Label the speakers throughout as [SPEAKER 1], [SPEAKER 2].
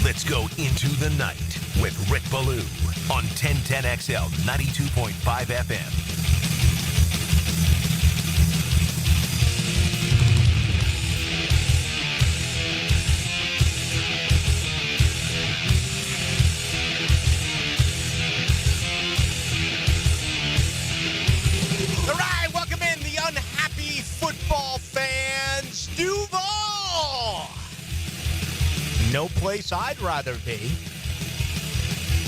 [SPEAKER 1] Let's go into the night with Rick Ballou on 1010XL 92.5 FM.
[SPEAKER 2] All right, welcome in the unhappy football fans. Duval! No place I'd rather be.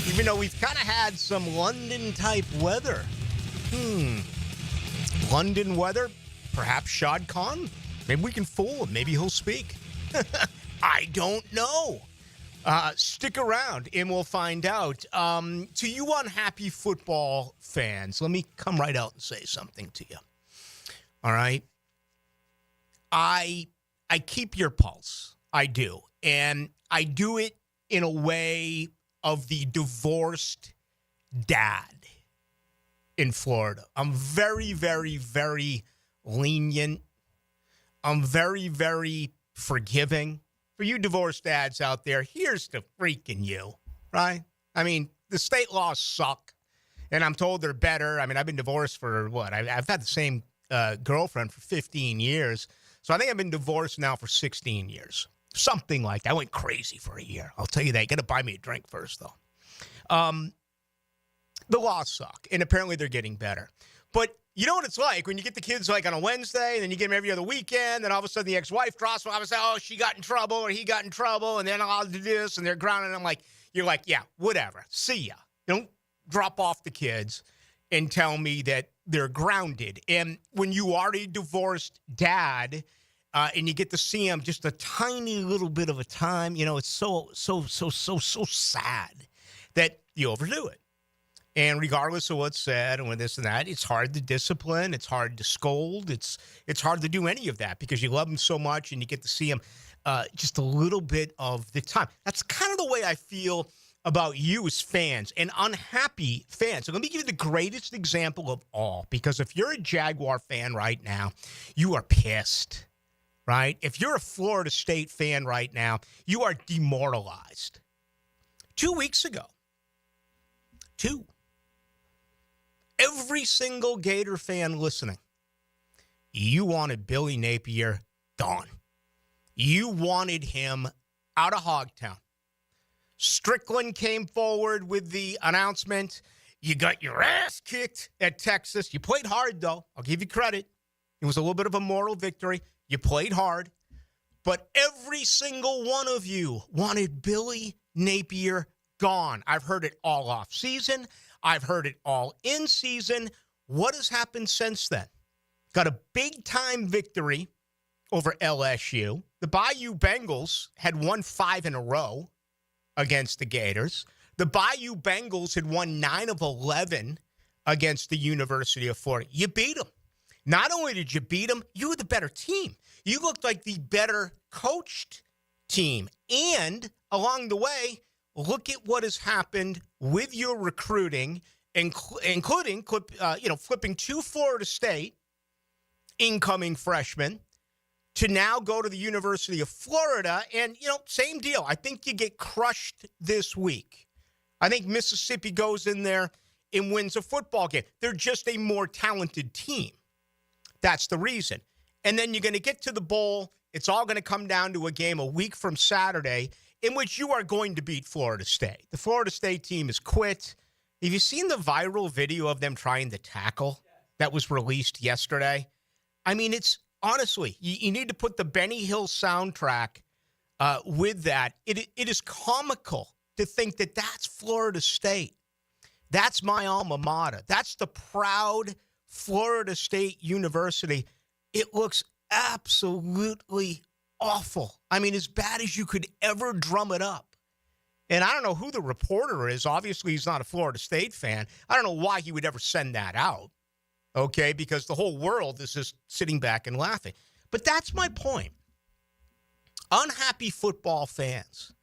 [SPEAKER 2] Even though we've kind of had some London-type weather. London weather? Perhaps Shad Khan? Maybe we can fool him. Maybe he'll speak. I don't know. Stick around and we'll find out. To you unhappy football fans, let me come right out and say something to you. All right? I keep your pulse. I do. And I do it in a way of the divorced dad in Florida. I'm very, very, very lenient. I'm very, very forgiving. For you divorced dads out there, here's to freaking you, right? I mean, the state laws suck, and I'm told they're better. I mean, I've been divorced for what? I've had the same girlfriend for 15 years, so I think I've been divorced now for 16 years. Something like that. I went crazy for a year. I'll tell you that. You got to buy me a drink first, though. The laws suck, and apparently they're getting better. But you know what it's like when you get the kids like on a Wednesday, and then you get them every other weekend, and all of a sudden the ex-wife drops them. I would say, oh, she got in trouble, or he got in trouble, and then I'll do this, and they're grounded. And I'm like, you're like, yeah, whatever. See ya. Don't drop off the kids and tell me that they're grounded. And when you are a divorced dad, and you get to see them just a tiny little bit of a time, you know, it's so sad that you overdo it. And regardless of what's said and this and that, it's hard to discipline. It's hard to scold. It's hard to do any of that because you love them so much and you get to see them just a little bit of the time. That's kind of the way I feel about you as fans and unhappy fans. So let me give you the greatest example of all, because if you're a Jaguar fan right now, you are pissed, right? If you're a Florida State fan right now, you are demoralized. 2 weeks ago, every single Gator fan listening, you wanted Billy Napier gone. You wanted him out of Hogtown. Strickland came forward with the announcement. You got your ass kicked at Texas. You played hard, though. I'll give you credit. It was a little bit of a moral victory. You played hard. But every single one of you wanted Billy Napier gone. I've heard it all off season. I've heard it all in season. What has happened since then? Got a big-time victory over LSU. The Bayou Bengals had won 5 in a row against the Gators. The Bayou Bengals had won 9 of 11 against the University of Florida. You beat them. Not only did you beat them, you were the better team. You looked like the better coached team. And along the way, look at what has happened with your recruiting, including flipping 2 Florida State incoming freshmen to now go to the University of Florida. And, same deal. I think you get crushed this week. I think Mississippi goes in there and wins a football game. They're just a more talented team. That's the reason. And then you're going to get to the bowl. It's all going to come down to a game a week from Saturday in which you are going to beat Florida State. The Florida State team is quit. Have you seen the viral video of them trying to tackle that was released yesterday? I mean, it's honestly, you need to put the Benny Hill soundtrack with that. It is comical to think that that's Florida State. That's my alma mater. That's the proud Florida State University. It looks absolutely awful. I mean, as bad as you could ever drum it up. And I don't know who the reporter is. Obviously, he's not a Florida State fan. I don't know why he would ever send that out, okay, because the whole world is just sitting back and laughing. But that's my point. Unhappy football fans,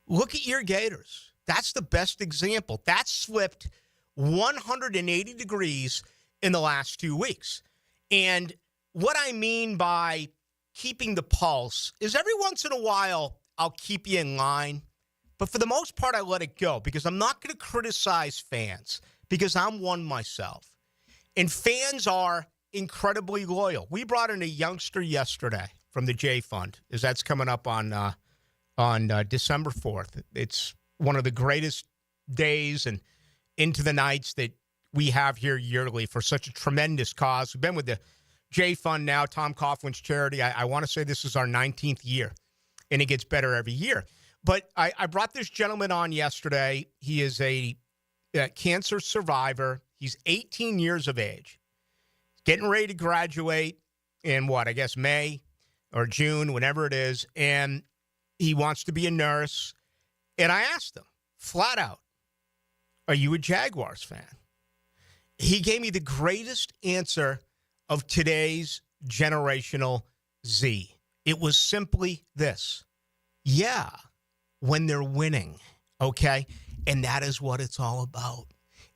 [SPEAKER 2] look at your Gators. That's the best example. That's flipped 180 degrees in the last 2 weeks. And what I mean by keeping the pulse is every once in a while, I'll keep you in line. But for the most part, I let it go because I'm not going to criticize fans because I'm one myself. And fans are incredibly loyal. We brought in a youngster yesterday from the J Fund, as that's coming up on December 4th. It's one of the greatest days and into the nights that we have here yearly for such a tremendous cause. We've been with the J Fund now, Tom Coughlin's charity. I want to say this is our 19th year, and it gets better every year. But I brought this gentleman on yesterday. He is a cancer survivor. He's 18 years of age, getting ready to graduate in May or June, whenever it is. And he wants to be a nurse. And I asked him flat out, are you a Jaguars fan? He gave me the greatest answer of today's generational Z. It was simply this. Yeah, when they're winning, okay? And that is what it's all about.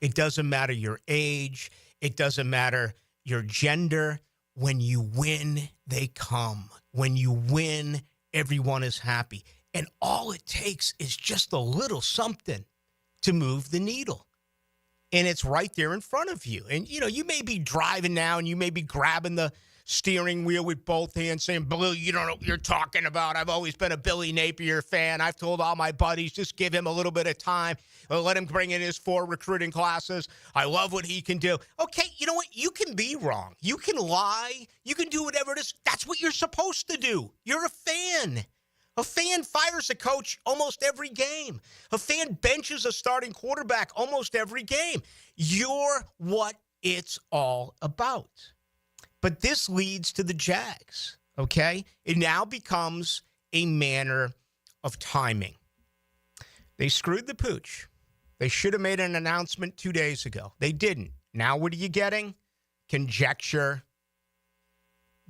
[SPEAKER 2] It doesn't matter your age. It doesn't matter your gender. When you win, they come. When you win, everyone is happy. And all it takes is just a little something to move the needle. And it's right there in front of you. And, you may be driving now and you may be grabbing the steering wheel with both hands saying, Ballou, you don't know what you're talking about. I've always been a Billy Napier fan. I've told all my buddies, just give him a little bit of time. Let him bring in his 4 recruiting classes. I love what he can do. Okay, you know what? You can be wrong. You can lie. You can do whatever it is. That's what you're supposed to do. You're a fan. A fan fires a coach almost every game. A fan benches a starting quarterback almost every game. You're what it's all about. But this leads to the Jags, okay? It now becomes a matter of timing. They screwed the pooch. They should have made an announcement 2 days ago. They didn't. Now what are you getting? Conjecture,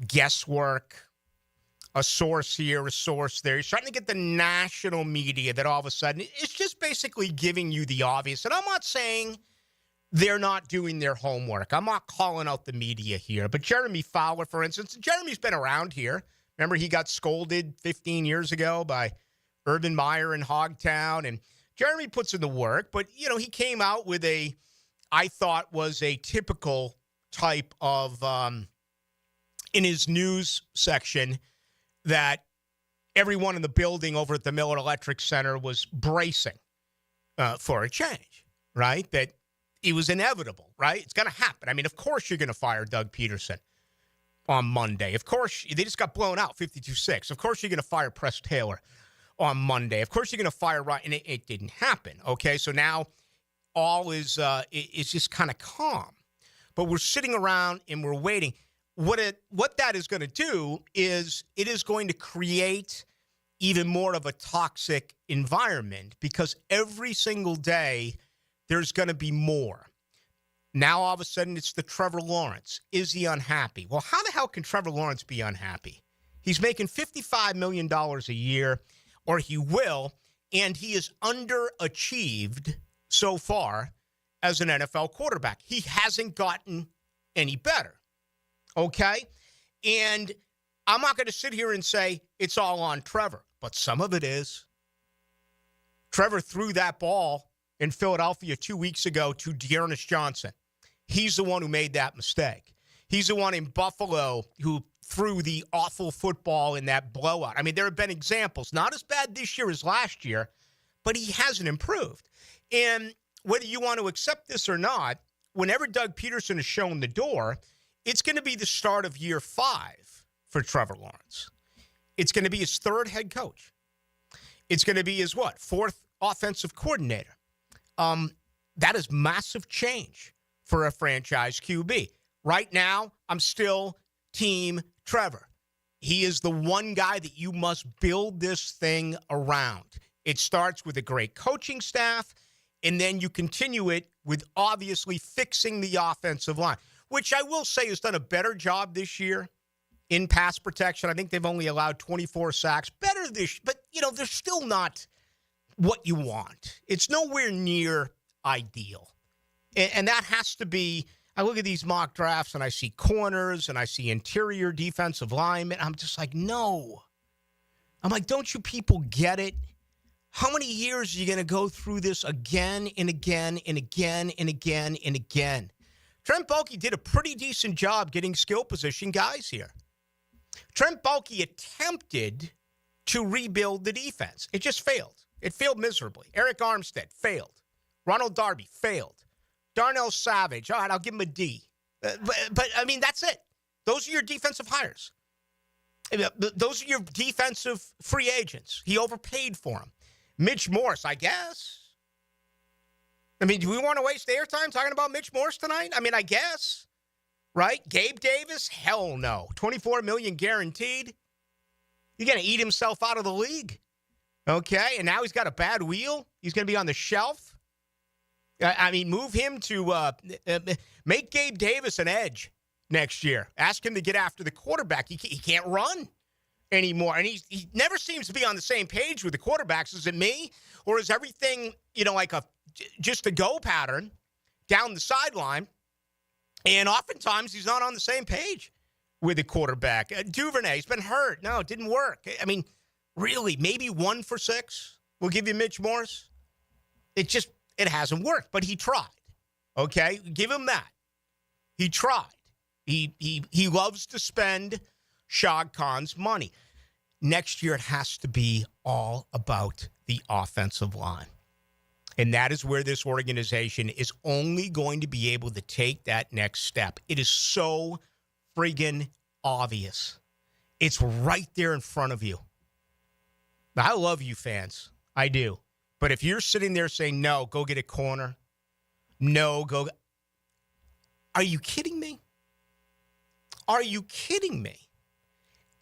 [SPEAKER 2] guesswork, a source here, a source there. You're starting to get the national media that all of a sudden, it's just basically giving you the obvious. And I'm not saying they're not doing their homework. I'm not calling out the media here. But Jeremy Fowler, for instance, Jeremy's been around here. Remember, he got scolded 15 years ago by Urban Meyer in Hogtown. And Jeremy puts in the work. But, he came out with I thought was a typical type of, in his news section, that everyone in the building over at the Miller Electric Center was bracing for a change, right? That it was inevitable, right? It's going to happen. I mean, of course you're going to fire Doug Peterson on Monday. Of course, they just got blown out 52-6. Of course you're going to fire Press Taylor on Monday. Of course you're going to fire Ryan. And it didn't happen, okay? So now all is just kind of calm. But we're sitting around and we're waiting. What that is going to do is it is going to create even more of a toxic environment because every single day there's going to be more. Now, all of a sudden, it's the Trevor Lawrence. Is he unhappy? Well, how the hell can Trevor Lawrence be unhappy? He's making $55 million a year, or he will, and he is underachieved so far as an NFL quarterback. He hasn't gotten any better, okay? And I'm not going to sit here and say it's all on Trevor, but some of it is. Trevor threw that ball in Philadelphia 2 weeks ago to Dearness Johnson. He's the one who made that mistake. He's the one in Buffalo who threw the awful football in that blowout. I mean, there have been examples, not as bad this year as last year, but he hasn't improved. And whether you want to accept this or not, whenever Doug Peterson is shown the door, it's going to be the start of year 5 for Trevor Lawrence. It's going to be his 3rd head coach. It's going to be his, 4th offensive coordinator. That is massive change for a franchise QB. Right now, I'm still Team Trevor. He is the one guy that you must build this thing around. It starts with a great coaching staff, and then you continue it with obviously fixing the offensive line, which I will say has done a better job this year in pass protection. I think they've only allowed 24 sacks. Better this, but, they're still not what you want. It's nowhere near ideal. And that has to be, I look at these mock drafts and I see corners and I see interior defensive linemen. I'm just like, no. I'm like, don't you people get it? How many years are you going to go through this again and again and again and again and again? Trent Baalke did a pretty decent job getting skill position guys here. Trent Baalke attempted to rebuild the defense. It just failed. It failed miserably. Eric Armstead failed. Ronald Darby failed. Darnell Savage, all right, I'll give him a D. But I mean, that's it. Those are your defensive hires. Those are your defensive free agents. He overpaid for them. Mitch Morse, I guess. I mean, do we want to waste airtime talking about Mitch Morse tonight? I mean, I guess. Right? Gabe Davis? Hell no. $24 million guaranteed. He's going to eat himself out of the league. Okay? And now he's got a bad wheel. He's going to be on the shelf. I mean, move him to make Gabe Davis an edge next year. Ask him to get after the quarterback. He can't run anymore. And he never seems to be on the same page with the quarterbacks. Is it me? Or is everything, like just a go pattern down the sideline? And oftentimes he's not on the same page with the quarterback. Duvernay's been hurt. No, it didn't work. I mean, really, maybe 1 for 6 will give you Mitch Morse. It hasn't worked, but he tried. Okay? Give him that. He tried. He loves to spend Shad Khan's money. Next year, it has to be all about the offensive line. And that is where this organization is only going to be able to take that next step. It is so friggin' obvious. It's right there in front of you. I love you fans. I do. But if you're sitting there saying, no, go get a corner. No, go. Are you kidding me? Are you kidding me?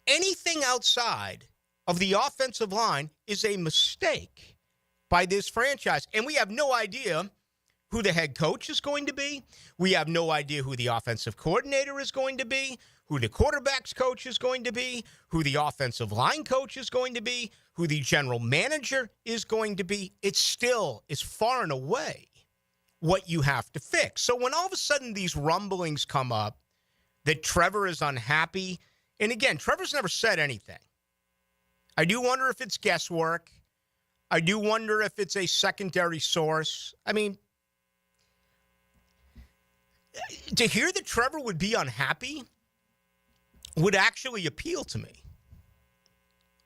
[SPEAKER 2] Anything outside of the offensive line is a mistake by this franchise. And we have no idea who the head coach is going to be. We have no idea who the offensive coordinator is going to be, who the quarterback's coach is going to be, who the offensive line coach is going to be, who the general manager is going to be. It still is far and away what you have to fix. So when all of a sudden these rumblings come up that Trevor is unhappy, and again, Trevor's never said anything. I do wonder if it's guesswork. I do wonder if it's a secondary source. I mean, to hear that Trevor would be unhappy would actually appeal to me.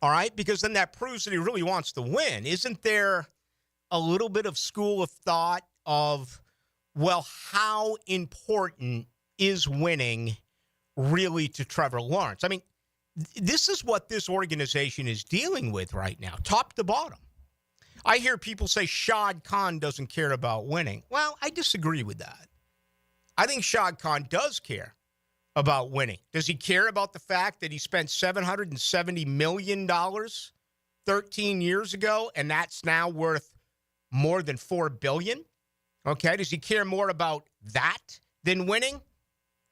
[SPEAKER 2] All right? Because then that proves that he really wants to win. Isn't there a little bit of school of thought of, well, how important is winning really to Trevor Lawrence? I mean, this is what this organization is dealing with right now, top to bottom. I hear people say Shad Khan doesn't care about winning. Well, I disagree with that. I think Shad Khan does care about winning. Does he care about the fact that he spent $770 million 13 years ago, and that's now worth more than $4 billion? Okay, does he care more about that than winning?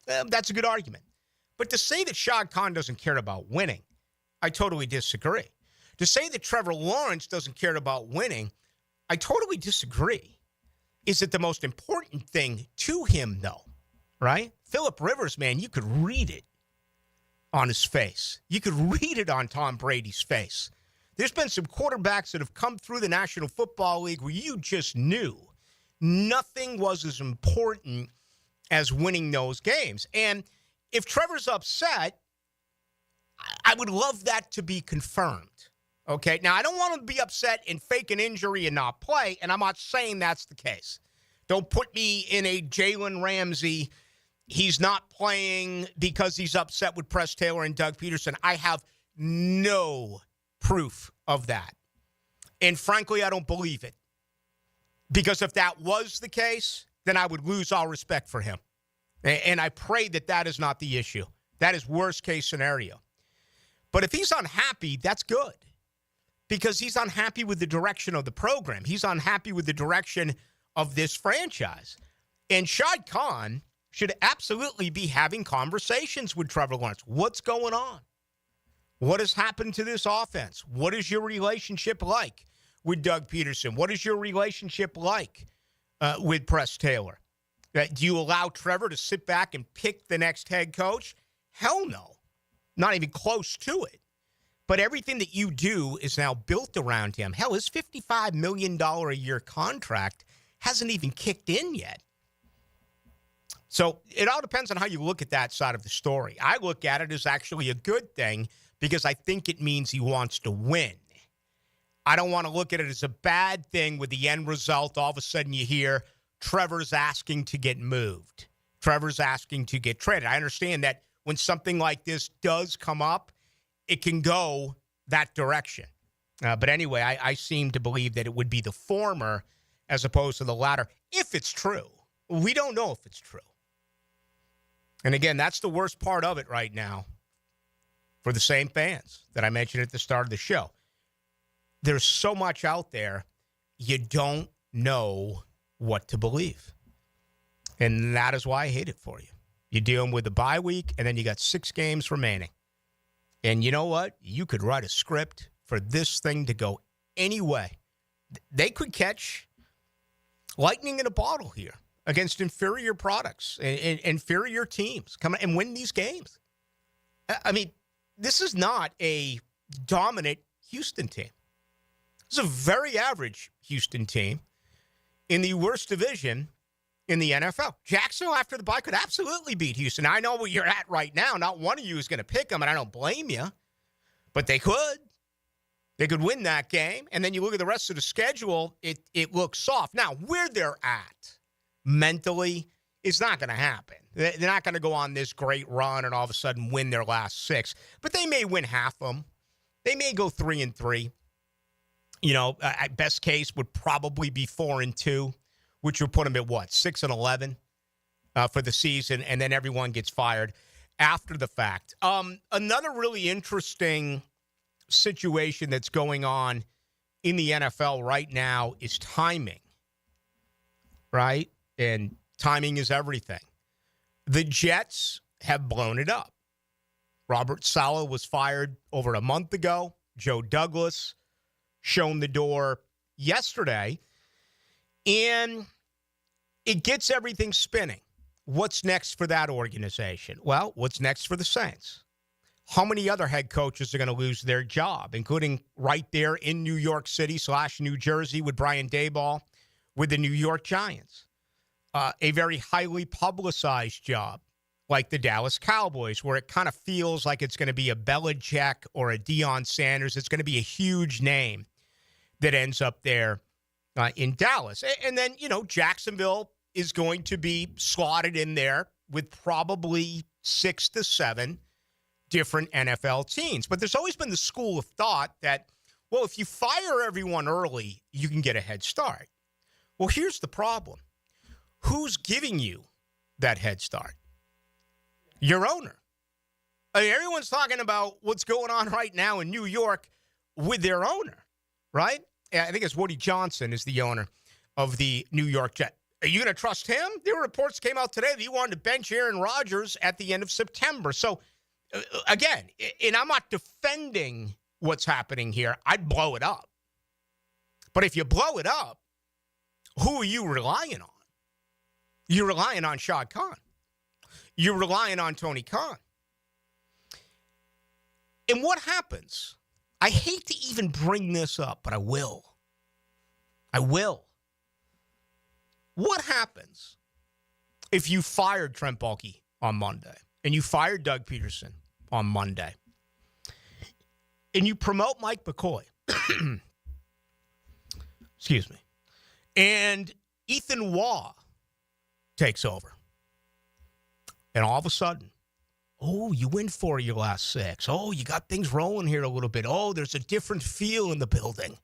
[SPEAKER 2] That's a good argument. But to say that Shad Khan doesn't care about winning, I totally disagree. To say that Trevor Lawrence doesn't care about winning, I totally disagree. Is it the most important thing to him, though? Right? Phillip Rivers, man, you could read it on his face. You could read it on Tom Brady's face. There's been some quarterbacks that have come through the National Football League where you just knew nothing was as important as winning those games. And if Trevor's upset, I would love that to be confirmed. Okay, now I don't want him to be upset and fake an injury and not play, and I'm not saying that's the case. Don't put me in a Jalen Ramsey, he's not playing because he's upset with Press Taylor and Doug Peterson. I have no proof of that. And frankly, I don't believe it. Because if that was the case, then I would lose all respect for him. And I pray that that is not the issue. That is worst case scenario. But if he's unhappy, that's good. Because he's unhappy with the direction of the program. He's unhappy with the direction of this franchise. And Shad Khan should absolutely be having conversations with Trevor Lawrence. What's going on? What has happened to this offense? What is your relationship like with Doug Peterson? What is your relationship like with Press Taylor? Do you allow Trevor to sit back and pick the next head coach? Hell no. Not even close to it. But everything that you do is now built around him. Hell, his $55 million a year contract hasn't even kicked in yet. So it all depends on how you look at that side of the story. I look at it as actually a good thing because I think it means he wants to win. I don't want to look at it as a bad thing with the end result. All of a sudden you hear Trevor's asking to get moved. Trevor's asking to get traded. I understand that when something like this does come up, it can go that direction. But anyway, I seem to believe that it would be the former as opposed to the latter, if it's true. We don't know if it's true. And again, that's the worst part of it right now for the same fans that I mentioned at the start of the show. There's so much out there, you don't know what to believe. And that is why I hate it for you. You're dealing with the bye week, and then you got 6 games remaining. And you know what? You could write a script for this thing to go any way. They could catch lightning in a bottle here against inferior products and inferior teams. Come and win these games. I mean, this is not a dominant Houston team. It's a very average Houston team in the worst division in the NFL. Jacksonville, after the bye, could absolutely beat Houston. I know where you're at right now. Not one of you is going to pick them, and I don't blame you. But they could. They could win that game. And then you look at the rest of the schedule, it looks soft. Now, where they're at mentally is not going to happen. They're not going to go on this great run and all of a sudden win their last 6. But they may win half of them. They may go 3-3. You know, best case would probably be 4-2, which would put them at what, 6-11 for the season, and then everyone gets fired after the fact. Another really interesting situation that's going on in the NFL right now is timing, right? And timing is everything. The Jets have blown it up. Robert Saleh was fired over a month ago. Joe Douglas shown the door yesterday. And it gets everything spinning. What's next for that organization? Well, what's next for the Saints? How many other head coaches are going to lose their job, including right there in New York City / New Jersey with Brian Daboll with the New York Giants? A very highly publicized job like the Dallas Cowboys, where it kind of feels like it's going to be a Belichick or a Deion Sanders. It's going to be a huge name that ends up there in Dallas. And then, you know, Jacksonville is going to be slotted in there with probably 6 to 7 different NFL teams. But there's always been the school of thought that, well, if you fire everyone early, you can get a head start. Well, here's the problem. Who's giving you that head start? Your owner. I mean, everyone's talking about what's going on right now in New York with their owner, right? I think it's Woody Johnson is the owner of the New York Jets. Are you going to trust him? There were reports came out today that he wanted to bench Aaron Rodgers at the end of September. So, again, and I'm not defending what's happening here. I'd blow it up. But if you blow it up, who are you relying on? You're relying on Shad Khan. You're relying on Tony Khan. And what happens? I hate to even bring this up, but I will. I will. What happens if you fired Trent Baalke on Monday and you fired Doug Peterson on Monday and you promote Mike McCoy? Excuse me. And Ethan Waugh takes over. And all of a sudden, oh, you win 4 of your last 6. Oh, you got things rolling here a little bit. Oh, there's a different feel in the building.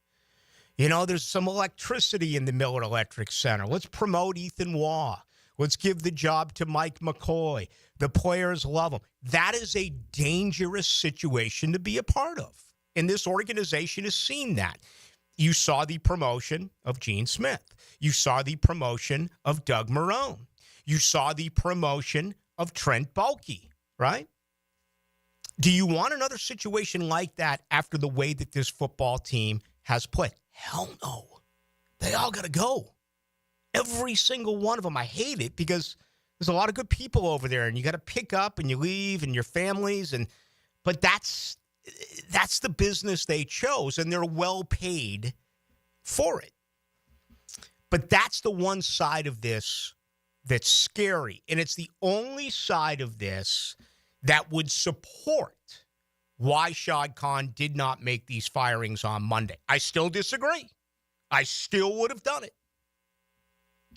[SPEAKER 2] You know, there's some electricity in the Miller Electric Center. Let's promote Ethan Waugh. Let's give the job to Mike McCoy. The players love him. That is a dangerous situation to be a part of. And this organization has seen that. You saw the promotion of Gene Smith. You saw the promotion of Doug Marrone. You saw the promotion of Trent Baalke, right? Do you want another situation like that after the way that this football team has played? Hell no. They all got to go. Every single one of them. I hate it because there's a lot of good people over there, and you got to pick up and you leave and your families. But that's that's the business they chose, and they're well paid for it. But that's the one side of this that's scary, and it's the only side of this that would support why Shad Khan did not make these firings on Monday. I still disagree. I still would have done it.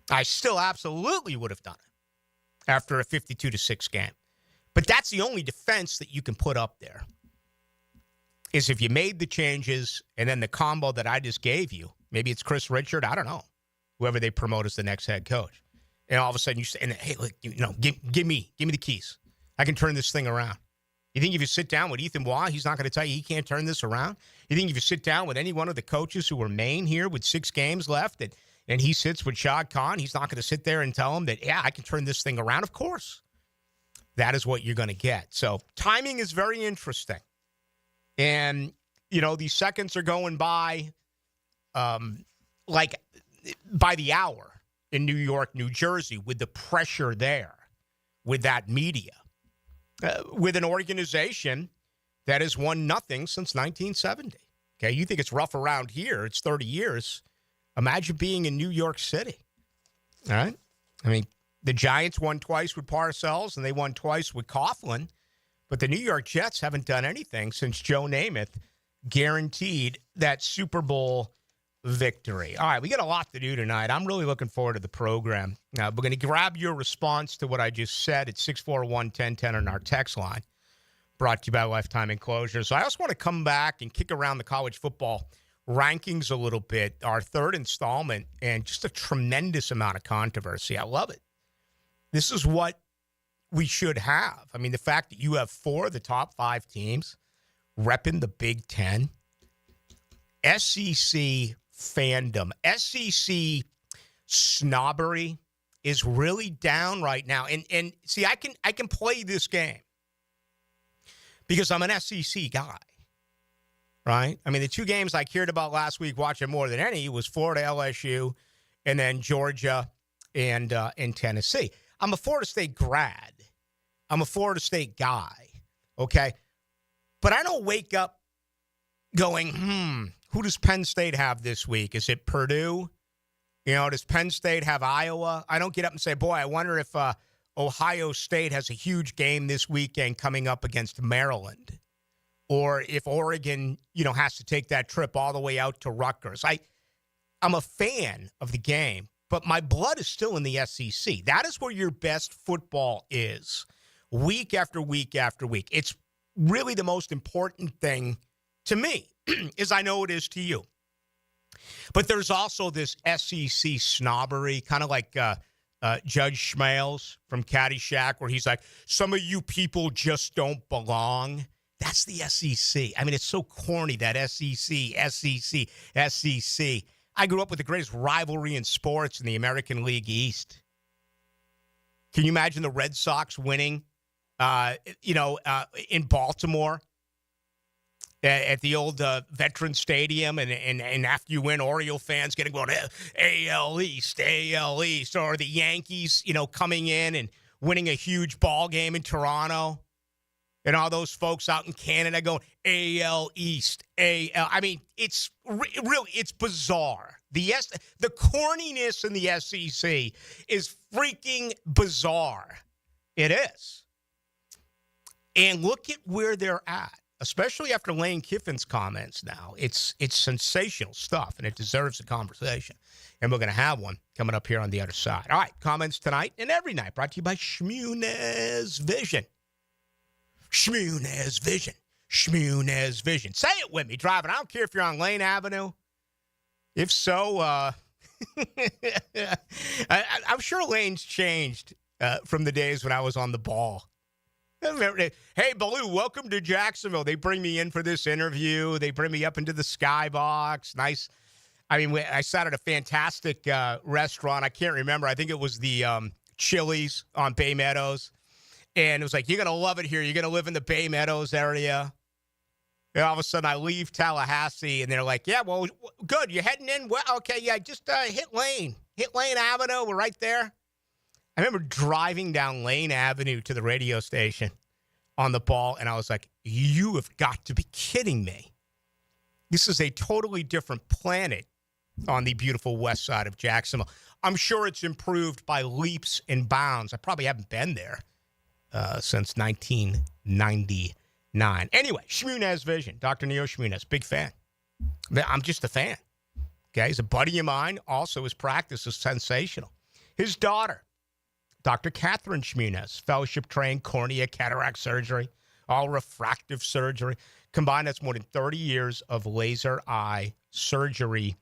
[SPEAKER 2] I still absolutely would have done it after a 52-6 game. But that's the only defense that you can put up there, is if you made the changes and then the combo that I just gave you, maybe it's Chris Richard, I don't know, whoever they promote as the next head coach. And all of a sudden you say, hey, look, give me the keys. I can turn this thing around. You think if you sit down with Ethan Waugh, he's not going to tell you he can't turn this around? You think if you sit down with any one of the coaches who remain here with 6 games left and he sits with Shad Khan, he's not going to sit there and tell him that, yeah, I can turn this thing around? Of course. That is what you're going to get. So timing is very interesting. And, these seconds are going by like by the hour in New York, New Jersey, with the pressure there, with that media, with an organization that has won nothing since 1970. Okay, you think it's rough around here. It's 30 years. Imagine being in New York City. All right? I mean, the Giants won twice with Parcells, and they won twice with Coughlin. But the New York Jets haven't done anything since Joe Namath guaranteed that Super Bowl victory. All right, we got a lot to do tonight. I'm really looking forward to the program. We're going to grab your response to what I just said at 641-1010 on our text line, brought to you by Lifetime Enclosures. So I also want to come back and kick around the college football rankings a little bit, our third installment, and just a tremendous amount of controversy. I love it. This is what we should have. I mean, the fact that you have 4 of the top 5 teams repping the Big Ten, SEC fandom, SEC snobbery is really down right now. And see, I can play this game because I'm an SEC guy, right? I mean, the 2 games I cared about last week watching more than any was Florida, LSU, and then Georgia and Tennessee. I'm a Florida State grad. I'm a Florida State guy, okay? But I don't wake up going, who does Penn State have this week? Is it Purdue? Does Penn State have Iowa? I don't get up and say, boy, I wonder if Ohio State has a huge game this weekend coming up against Maryland. Or if Oregon, has to take that trip all the way out to Rutgers. I'm a fan of the game, but my blood is still in the SEC. That is where your best football is, week after week after week. It's really the most important thing to me, as I know it is to you. But there's also this SEC snobbery, kind of like Judge Schmales from Caddyshack, where he's like, some of you people just don't belong. That's the SEC. I mean, it's so corny, that SEC. I grew up with the greatest rivalry in sports in the American League East. Can you imagine the Red Sox winning, in Baltimore at the old Veterans Stadium, and after you win, Oriole fans getting going, AL East, or the Yankees, coming in and winning a huge ball game in Toronto, and all those folks out in Canada going AL East, AL. I mean, it's really, it's bizarre. The corniness in the SEC is freaking bizarre. It is. And look at where they're at, especially after Lane Kiffin's comments now. It's sensational stuff, and it deserves a conversation. And we're going to have one coming up here on the other side. All right, comments tonight and every night brought to you by Shmunez Vision. Shmunez Vision. Shmunez Vision. Say it with me, driving. I don't care if you're on Lane Avenue. If so, I'm sure Lane's changed from the days when I was on the ball. Hey, Ballou, welcome to Jacksonville. They bring me in for this interview. They bring me up into the skybox. Nice. I mean, I sat at a fantastic restaurant. I can't remember. I think it was the Chili's on Bay Meadows. And it was like, you're going to love it here. You're going to live in the Bay Meadows area. And all of a sudden, I leave Tallahassee, and they're like, yeah, well, good. You're heading in? Well, okay, yeah, just hit Lane. Hit Lane Avenue. We're right there. I remember driving down Lane Avenue to the radio station on the ball, and I was like, you have got to be kidding me. This is a totally different planet on the beautiful west side of Jacksonville. I'm sure it's improved by leaps and bounds. I probably haven't been there since 1999. Anyway, Shmunez Vision, Dr. Neo Shmunez, big fan. I'm just a fan. Okay, he's a buddy of mine. Also, his practice is sensational. His daughter, Dr. Catherine Shmunez, fellowship-trained cornea cataract surgery, all refractive surgery. Combined, that's more than 30 years of laser eye surgery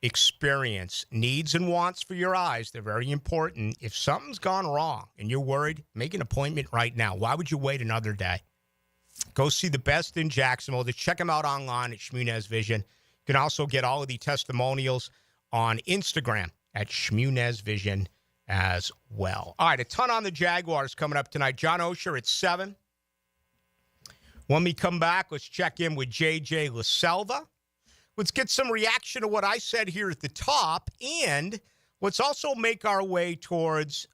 [SPEAKER 2] experience. Needs and wants for your eyes, they're very important. If something's gone wrong and you're worried, make an appointment right now. Why would you wait another day? Go see the best in Jacksonville. Just check them out online at Shmunez Vision. You can also get all of the testimonials on Instagram at Shmunez Vision as well. All right, a ton on the Jaguars coming up tonight. John Oesher at 7. When we come back, let's check in with J.J. LaSelva. Let's get some reaction to what I said here at the top, and let's also make our way towards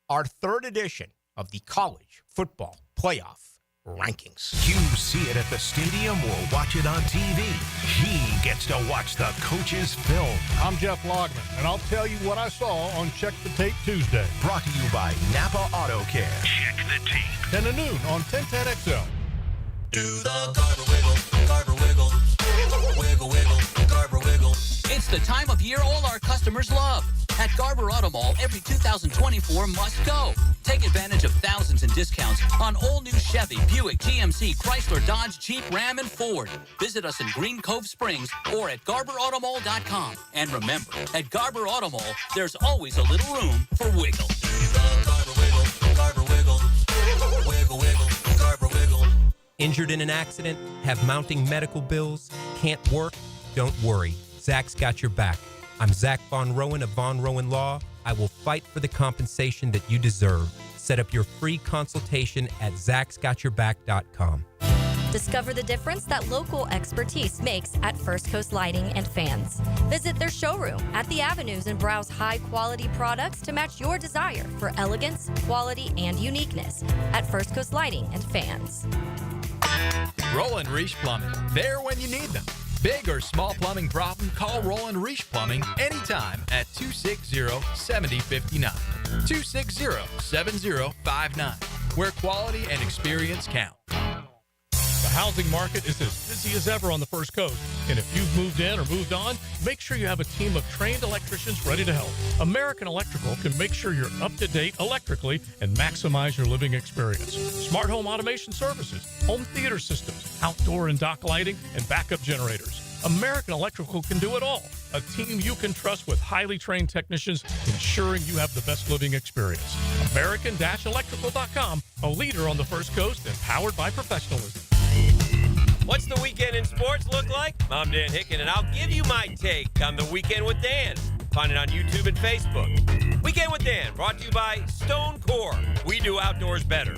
[SPEAKER 2] our third edition of the College Football Playoff Rankings.
[SPEAKER 1] You see it at the stadium or watch it on TV. He gets to watch the coach's film.
[SPEAKER 3] I'm Jeff Logman, and I'll tell you what I saw on Check the Tape Tuesday.
[SPEAKER 1] Brought to you by Napa Auto Care. Check the tape.
[SPEAKER 3] 10 to noon on 1010XL.
[SPEAKER 4] Do the Garber wiggle, Garber wiggle, wiggle, wiggle, Garber wiggle. It's the time of year all our customers love. At Garber Auto Mall, every 2024 must go. Take advantage of thousands in discounts on all new Chevy, Buick, GMC, Chrysler, Dodge, Jeep, Ram, and Ford. Visit us in Green Cove Springs or at GarberAutomall.com. And remember, at Garber Auto Mall, there's always a little room for wiggle. Do the Garber wiggle, Garber wiggle, wiggle, wiggle, Garber wiggle.
[SPEAKER 5] Injured in an accident? Have mounting medical bills? Can't work? Don't worry. Zach's got your back. I'm Zach Von Rowan of Von Rowan Law. I will fight for the compensation that you deserve. Set up your free consultation at zachsgotyourback.com.
[SPEAKER 6] Discover the difference that local expertise makes at First Coast Lighting and Fans. Visit their showroom at the Avenues and browse high-quality products to match your desire for elegance, quality, and uniqueness at First Coast Lighting and Fans.
[SPEAKER 7] Roland Reich Plumbing, there when you need them. Big or small plumbing problem, call Roland Reich Plumbing anytime at 260-7059. 260-7059, where quality and experience count.
[SPEAKER 3] The housing market is as busy as ever on the First Coast, and if you've moved in or moved on, make sure you have a team of trained electricians ready to help. American Electrical can make sure you're up to date electrically and maximize your living experience. Smart home automation services, home theater systems, outdoor and dock lighting, and backup generators. American Electrical can do it all. A team you can trust with highly trained technicians, ensuring you have the best living experience. American-Electrical.com, a leader on the First Coast and powered by professionalism.
[SPEAKER 8] What's the weekend in sports look like? I'm Dan Hicken, and I'll give you my take on the Weekend with Dan. Find it on YouTube and Facebook. Weekend with Dan, brought to you by Stone Core. We do outdoors better.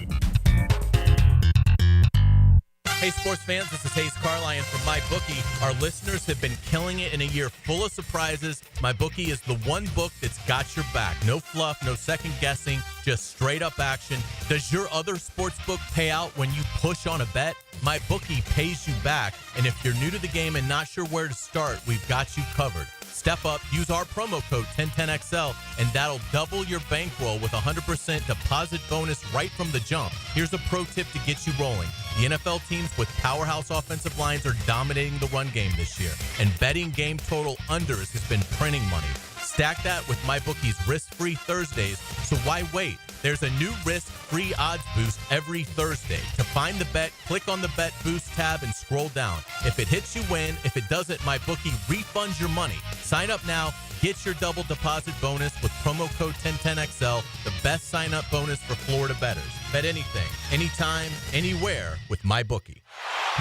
[SPEAKER 9] Hey, sports fans, this is Hayes Carline from MyBookie. Our listeners have been killing it in a year full of surprises. MyBookie is the one book that's got your back. No fluff, no second guessing, just straight up action. Does your other sports book pay out when you push on a bet? MyBookie pays you back. And if you're new to the game and not sure where to start, we've got you covered. Step up, use our promo code 1010XL, and that'll double your bankroll with a 100% deposit bonus right from the jump. Here's a pro tip to get you rolling. The NFL teams with powerhouse offensive lines are dominating the run game this year, and betting game total unders has been printing money. Stack that with MyBookie's risk-free Thursdays, so why wait? There's a new risk-free odds boost every Thursday. To find the bet, click on the Bet Boost tab and scroll down. If it hits, you win. If it doesn't, MyBookie refunds your money. Sign up now. Get your double deposit bonus with promo code 1010XL, the best sign-up bonus for Florida bettors. Bet anything, anytime, anywhere with MyBookie.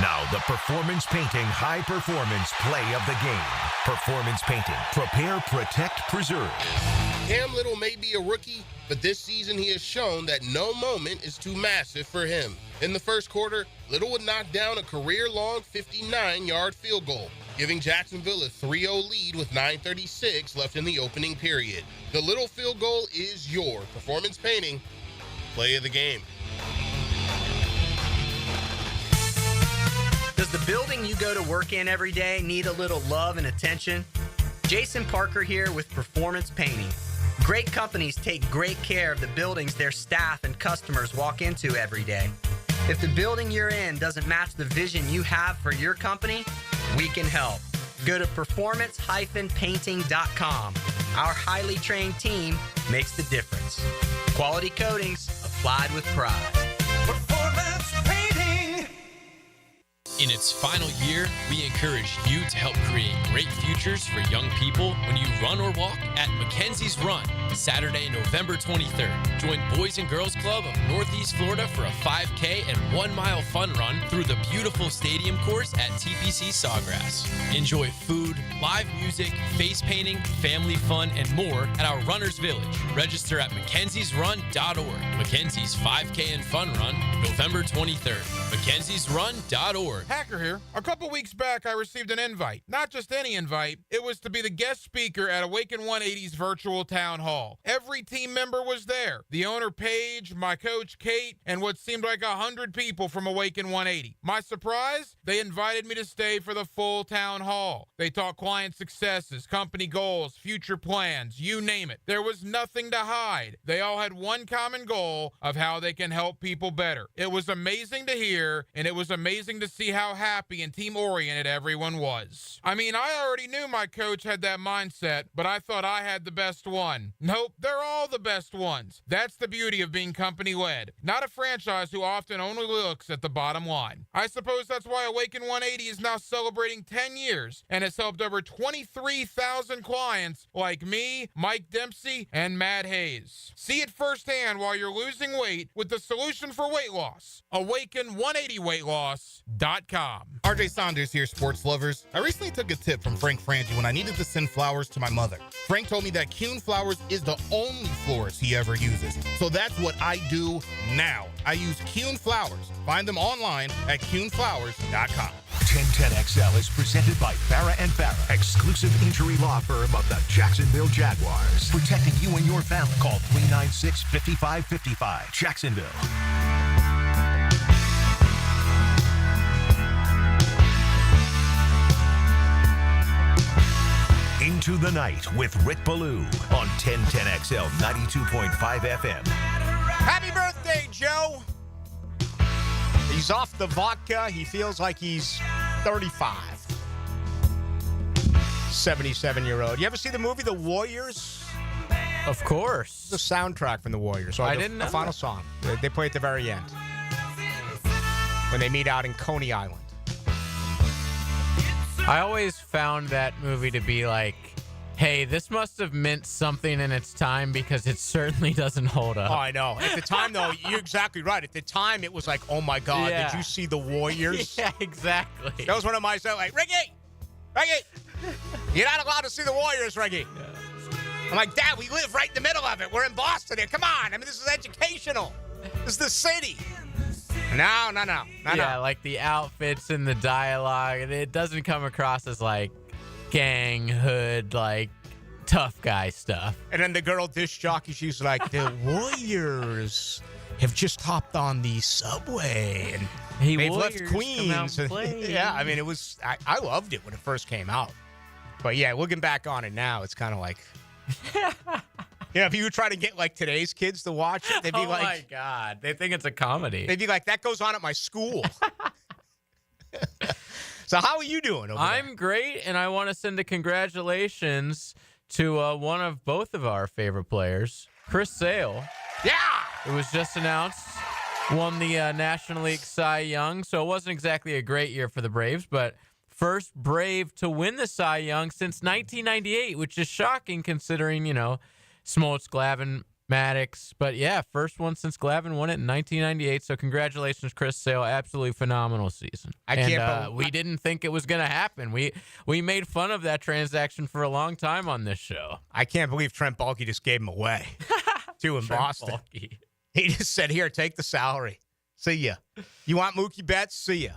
[SPEAKER 1] Now the Performance Painting High Performance Play of the Game. Performance Painting. Prepare, protect, preserve.
[SPEAKER 10] Cam Little may be a rookie, but this season he has shown that no moment is too massive for him. In the first quarter, Little would knock down a career-long 59-yard field goal, giving Jacksonville a 3-0 lead with 9:36 left in the opening period. The Little field goal is your Performance Painting Play of the Game.
[SPEAKER 11] the building you go to work in every day need a little love and attention? Jason Parker here with Performance Painting. Great companies take great care of the buildings their staff and customers walk into every day. If the building you're in doesn't match the vision you have for your company, we can help. Go to performance-painting.com. Our highly trained team makes the difference. Quality coatings applied with pride.
[SPEAKER 12] Performance Painting.
[SPEAKER 13] In its final year, we encourage you to help create great futures for young people when you run or walk at Mackenzie's Run, Saturday, November 23rd. Join Boys and Girls Club of Northeast Florida for a 5K and 1 mile fun run through the beautiful stadium course at TPC Sawgrass. Enjoy food, live music, face painting, family fun, and more at our Runners Village. Register at mackenziesrun.org. Mackenzie's 5K and Fun Run, November 23rd. mackenziesrun.org.
[SPEAKER 14] Hacker here. A couple weeks back, I received an invite. Not just any invite. It was to be the guest speaker at Awaken 180's virtual town hall. Every team member was there. The owner, Paige, my coach, Kate, and what seemed like 100 people from Awaken 180. My surprise? They invited me to stay for the full town hall. They talked client successes, company goals, future plans, you name it. There was nothing to hide. They all had one common goal of how they can help people better. It was amazing to hear, and it was amazing to see how happy and team-oriented everyone was. I mean, I already knew my coach had that mindset, but I thought I had the best one. Nope, they're all the best ones. That's the beauty of being company-led, not a franchise who often only looks at the bottom line. I suppose that's why Awaken 180 is now celebrating 10 years and has helped over 23,000 clients like me, Mike Dempsey, and Matt Hayes. See it firsthand while you're losing weight with the solution for weight loss. Awaken180weightloss.com.
[SPEAKER 15] RJ Saunders here, sports lovers. I recently took a tip from Frank Frangie when I needed to send flowers to my mother. Frank told me that Kuhn Flowers is the only florist he ever uses. So that's what I do now. I use Kuhn Flowers. Find them online at kuhnflowers.com.
[SPEAKER 1] 1010XL is presented by Farah and Farah, exclusive injury law firm of the Jacksonville Jaguars. Protecting you and your family. Call 396-5555. Jacksonville. Into the Night with Rick Ballou on 1010XL 92.5 FM.
[SPEAKER 2] Happy birthday, Joe. He's off the vodka. He feels like he's 35. 77-year-old. You ever see the movie The Warriors?
[SPEAKER 16] Of course.
[SPEAKER 2] The soundtrack from The Warriors.
[SPEAKER 16] I didn't know
[SPEAKER 2] the final
[SPEAKER 16] that.
[SPEAKER 2] song. They play at the very end when they meet out in Coney Island.
[SPEAKER 16] I always found that movie to be like, hey, this must have meant something in its time because it certainly doesn't hold up.
[SPEAKER 2] Oh, I know. At the time, though, you're exactly right. At the time, it was like, oh, my God,
[SPEAKER 16] Yeah.
[SPEAKER 2] did you see The Warriors?
[SPEAKER 16] Yeah, exactly.
[SPEAKER 2] That was one of my songs, like, Ricky, you're not allowed to see The Warriors, Ricky. Yeah. I'm like, Dad, we live right in the middle of it. We're in Boston here. Come on. I mean, this is educational. This is the city. No.
[SPEAKER 16] Yeah, like the outfits and the dialogue, it doesn't come across as like gang, hood, like tough guy stuff.
[SPEAKER 2] And then the girl disc jockey, she's like, the Warriors have just hopped on the subway and they've left Queens. Yeah, I mean, it was, I loved it when it first came out. But yeah, looking back on it now, it's kind of like, if you try to get like today's kids to watch it, they'd be like, oh
[SPEAKER 16] my God, they think it's a comedy.
[SPEAKER 2] They'd be like, that goes on at my school. So how are you doing over
[SPEAKER 16] I'm
[SPEAKER 2] there?
[SPEAKER 16] great, and I want to send a congratulations to one of both of our favorite players, Chris Sale.
[SPEAKER 2] Yeah!
[SPEAKER 16] It was just announced, won the National League Cy Young, so it wasn't exactly a great year for the Braves, but first Brave to win the Cy Young since 1998, which is shocking considering, Smoltz, Glavine, Maddox. But yeah, first one since Glavine won it in 1998. So congratulations, Chris Sale. Absolutely phenomenal season. We didn't think it was going to happen. We made fun of that transaction for a long time on this show.
[SPEAKER 2] I can't believe Trent Baalke just gave him away to in Boston.
[SPEAKER 16] Baalke.
[SPEAKER 2] He just said, here, take the salary. See ya. You want Mookie Betts? See ya.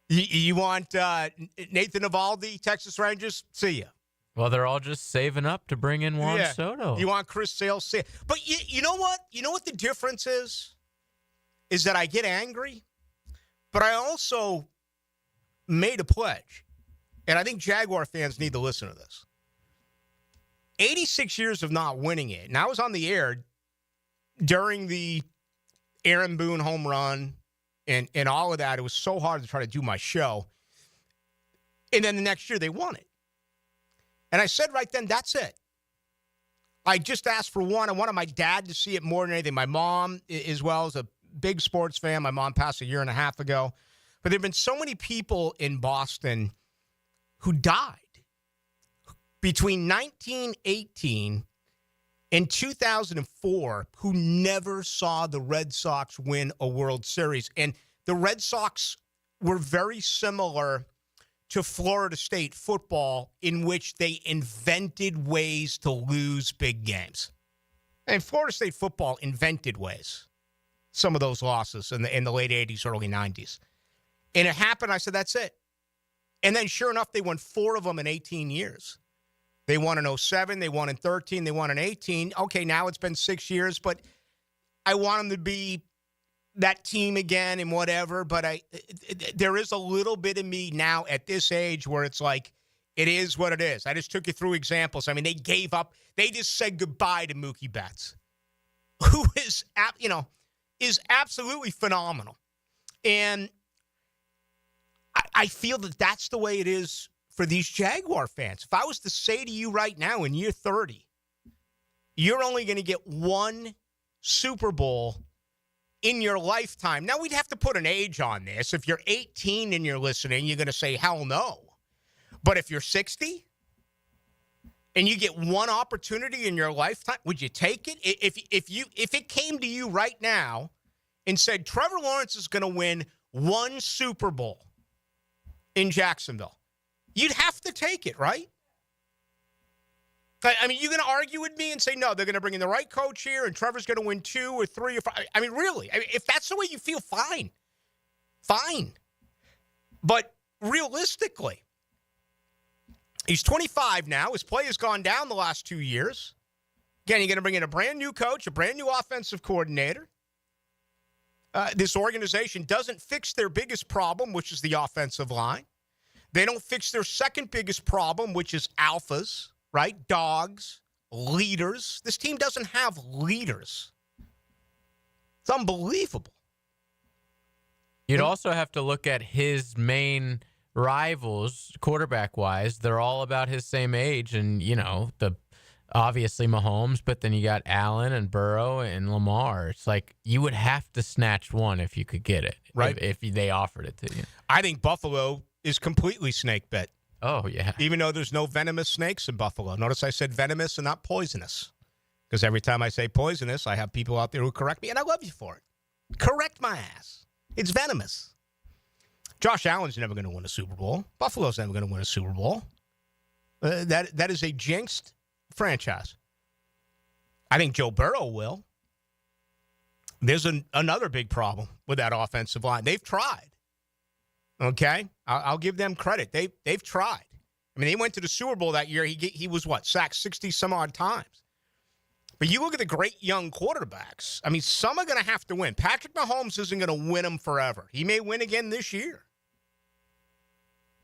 [SPEAKER 2] You want Nathan Eovaldi, Texas Rangers? See ya.
[SPEAKER 16] Well, they're all just saving up to bring in Juan Soto.
[SPEAKER 2] You want Chris Sale? See ya. But you know what? You know what the difference is? Is that I get angry, but I also made a pledge, and I think Jaguar fans need to listen to this. 86 years of not winning it. And I was on the air during the Aaron Boone home run and all of that. It was so hard to try to do my show. And then the next year they won it. And I said right then, that's it. I just asked for one. I wanted my dad to see it more than anything. My mom, as well, is a big sports fan. My mom passed a year and a half ago. But there have been so many people in Boston who died between 1918 and 2004 who never saw the Red Sox win a World Series. And the Red Sox were very similar to Florida State football, in which they invented ways to lose big games. And Florida State football invented ways, some of those losses in the late 80s, early 90s. And it happened. I said, that's it. And then sure enough, they won 4 of them in 18 years. They won in 07, they won in 13, they won in 18. Okay, now it's been 6 years, but I want them to be that team again and whatever. But there is a little bit of me now at this age where it's like, it is what it is. I just took you through examples. I mean, they gave up. They just said goodbye to Mookie Betts, who is, is absolutely phenomenal. And I feel that that's the way it is for these Jaguar fans. If I was to say to you right now in year 30, you're only going to get one Super Bowl in your lifetime. Now, we'd have to put an age on this. If you're 18 and you're listening, you're going to say, hell no. But if you're 60 and you get one opportunity in your lifetime, would you take it? If it came to you right now and said, Trevor Lawrence is going to win one Super Bowl in Jacksonville, you'd have to take it, right? I mean, you're going to argue with me and say, no, they're going to bring in the right coach here and Trevor's going to win 2 or 3 or 5. I mean, really, if that's the way you feel, fine. Fine. But realistically, he's 25 now. His play has gone down the last 2 years. Again, you're going to bring in a brand new coach, a brand new offensive coordinator. This organization doesn't fix their biggest problem, which is the offensive line. They don't fix their second biggest problem, which is alphas, right? Dogs, leaders. This team doesn't have leaders. It's unbelievable.
[SPEAKER 16] You'd also have to look at his main rivals, quarterback-wise. They're all about his same age, and, obviously Mahomes, but then you got Allen and Burrow and Lamar. It's like you would have to snatch one if you could get it, right? If they offered it to you.
[SPEAKER 2] I think Buffalo is completely snake bit.
[SPEAKER 16] Oh, yeah.
[SPEAKER 2] Even though there's no venomous snakes in Buffalo. Notice I said venomous and not poisonous. Because every time I say poisonous, I have people out there who correct me, and I love you for it. Correct my ass. It's venomous. Josh Allen's never going to win a Super Bowl. Buffalo's never going to win a Super Bowl. That is a jinxed franchise. I think Joe Burrow will. There's another big problem with that offensive line. They've tried. Okay? I'll give them credit. They've tried. I mean, they went to the Super Bowl that year. He was, sacked 60-some-odd times. But you look at the great young quarterbacks. I mean, some are going to have to win. Patrick Mahomes isn't going to win them forever. He may win again this year.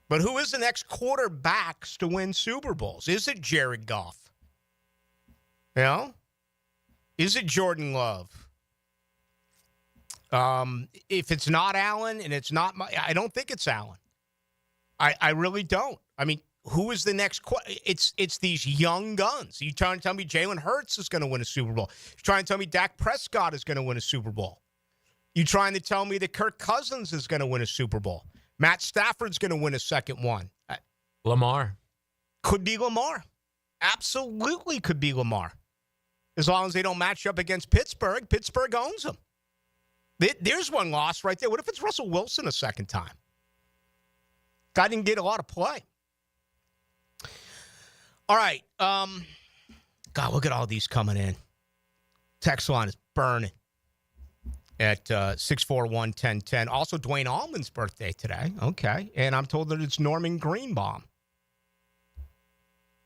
[SPEAKER 2] But who is the next quarterbacks to win Super Bowls? Is it Jared Goff? Is it Jordan Love? If it's not Allen and it's not I don't think it's Allen. I really don't. I mean, who is the next? It's these young guns. You trying to tell me Jalen Hurts is going to win a Super Bowl? You trying to tell me Dak Prescott is going to win a Super Bowl? You trying to tell me that Kirk Cousins is going to win a Super Bowl? Matt Stafford's going to win a second one.
[SPEAKER 16] Lamar.
[SPEAKER 2] Could be Lamar. Absolutely could be Lamar. As long as they don't match up against Pittsburgh. Pittsburgh owns them. There's one loss right there. What if it's Russell Wilson a second time? Guy didn't get a lot of play. All right. God, look at all these coming in. Text line is burning at 641-1010. Also, Dwayne Allman's birthday today. Okay. And I'm told that it's Norman Greenbaum.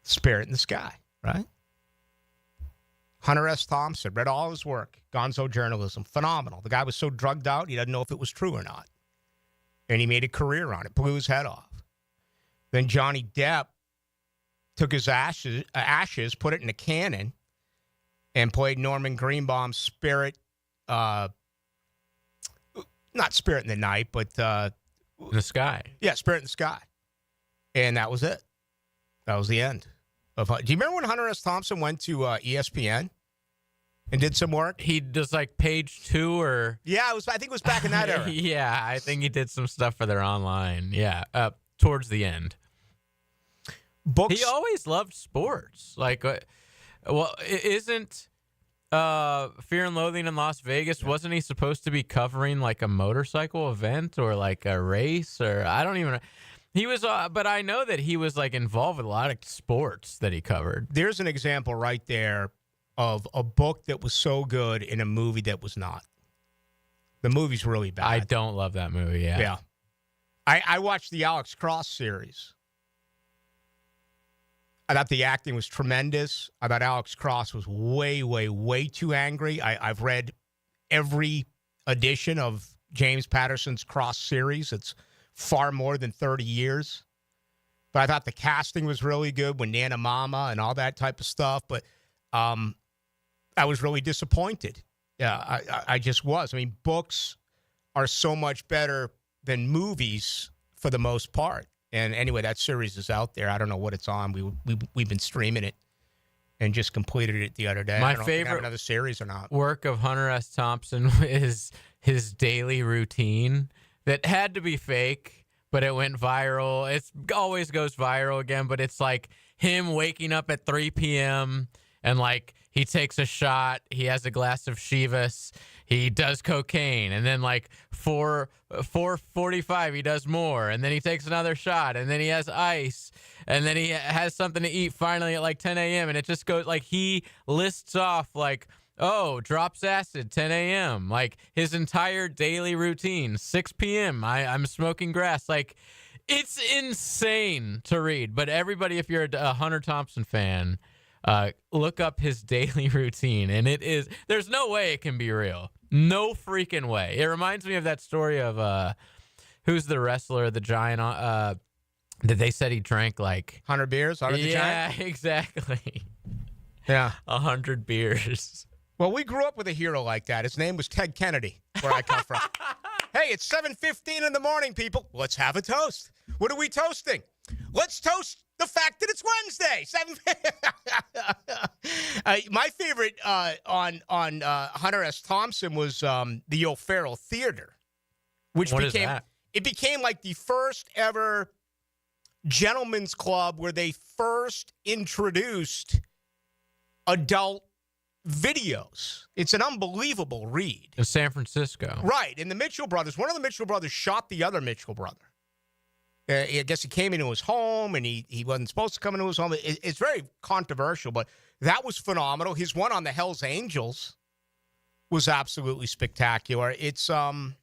[SPEAKER 2] Spirit in the sky, right? Hunter S. Thompson, read all his work. Gonzo journalism. Phenomenal. The guy was so drugged out, he doesn't know if it was true or not. and he made a career on it, blew his head off. Then Johnny Depp took his ashes, put it in a cannon, and played Norman Greenbaum's Spirit, not Spirit in the Night, but
[SPEAKER 16] in the Sky.
[SPEAKER 2] Yeah, Spirit in the Sky. And that was it. That was the end. Do you remember when Hunter S. Thompson went to ESPN and did some work?
[SPEAKER 16] He does like Page 2 or...
[SPEAKER 2] Yeah, I think it was back in that era.
[SPEAKER 16] Yeah, I think he did some stuff for their online. Yeah, towards the end.
[SPEAKER 2] Books.
[SPEAKER 16] He always loved sports. Like, isn't Fear and Loathing in Las Vegas, wasn't he supposed to be covering like a motorcycle event or like a race? Or I don't even know. He was, but I know that he was like involved with a lot of sports that he covered.
[SPEAKER 2] There's an example right there of a book that was so good in a movie that was not. The movie's really bad.
[SPEAKER 16] I don't love that movie. Yeah.
[SPEAKER 2] I watched the Alex Cross series. I thought the acting was tremendous. I thought Alex Cross was way, way, way too angry. I've read every edition of James Patterson's Cross series. It's far more than 30 years. But I thought the casting was really good with Nana Mama and all that type of stuff. But I was really disappointed. Yeah, I just was. I mean, books are so much better than movies for the most part. And anyway, that series is out there. I don't know what it's on. We've been streaming it and just completed it the other day.
[SPEAKER 16] My
[SPEAKER 2] I don't know if they have
[SPEAKER 16] favorite
[SPEAKER 2] another series or not.
[SPEAKER 16] Work of Hunter S. Thompson is his daily routine that had to be fake, but it went viral. It always goes viral again, but it's like him waking up at 3 p.m. and like he takes a shot. He has a glass of Chivas. He does cocaine, and then like 4:45 he does more, and then he takes another shot, and then he has ice, and then he has something to eat finally at like 10 a.m. And it just goes like he lists off like, oh, drops acid 10 a.m. Like his entire daily routine. 6 p.m. I'm smoking grass. Like it's insane to read. But everybody, if you're a Hunter Thompson fan, look up his daily routine, and it is. There's no way it can be real. No freaking way. It reminds me of that story of who's the wrestler, the Giant, that they said he drank like
[SPEAKER 2] 100 beers. 100 the Giant?
[SPEAKER 16] Yeah, exactly.
[SPEAKER 2] Yeah,
[SPEAKER 16] 100 beers.
[SPEAKER 2] Well, we grew up with a hero like that. His name was Ted Kennedy, where I come from. Hey, it's 7:15 in the morning, people. Let's have a toast. What are we toasting? Let's toast the fact that it's Wednesday. My favorite on Hunter S. Thompson was the O'Farrell Theater, which
[SPEAKER 16] what
[SPEAKER 2] became
[SPEAKER 16] is that?
[SPEAKER 2] It became like the first ever gentleman's club where they first introduced adult videos. It's an unbelievable read.
[SPEAKER 16] In San Francisco.
[SPEAKER 2] Right. And the Mitchell brothers, one of the Mitchell brothers shot the other Mitchell brother. I guess he came into his home, and he wasn't supposed to come into his home. It's very controversial, but that was phenomenal. His one on the Hells Angels was absolutely spectacular. It's phenomenal.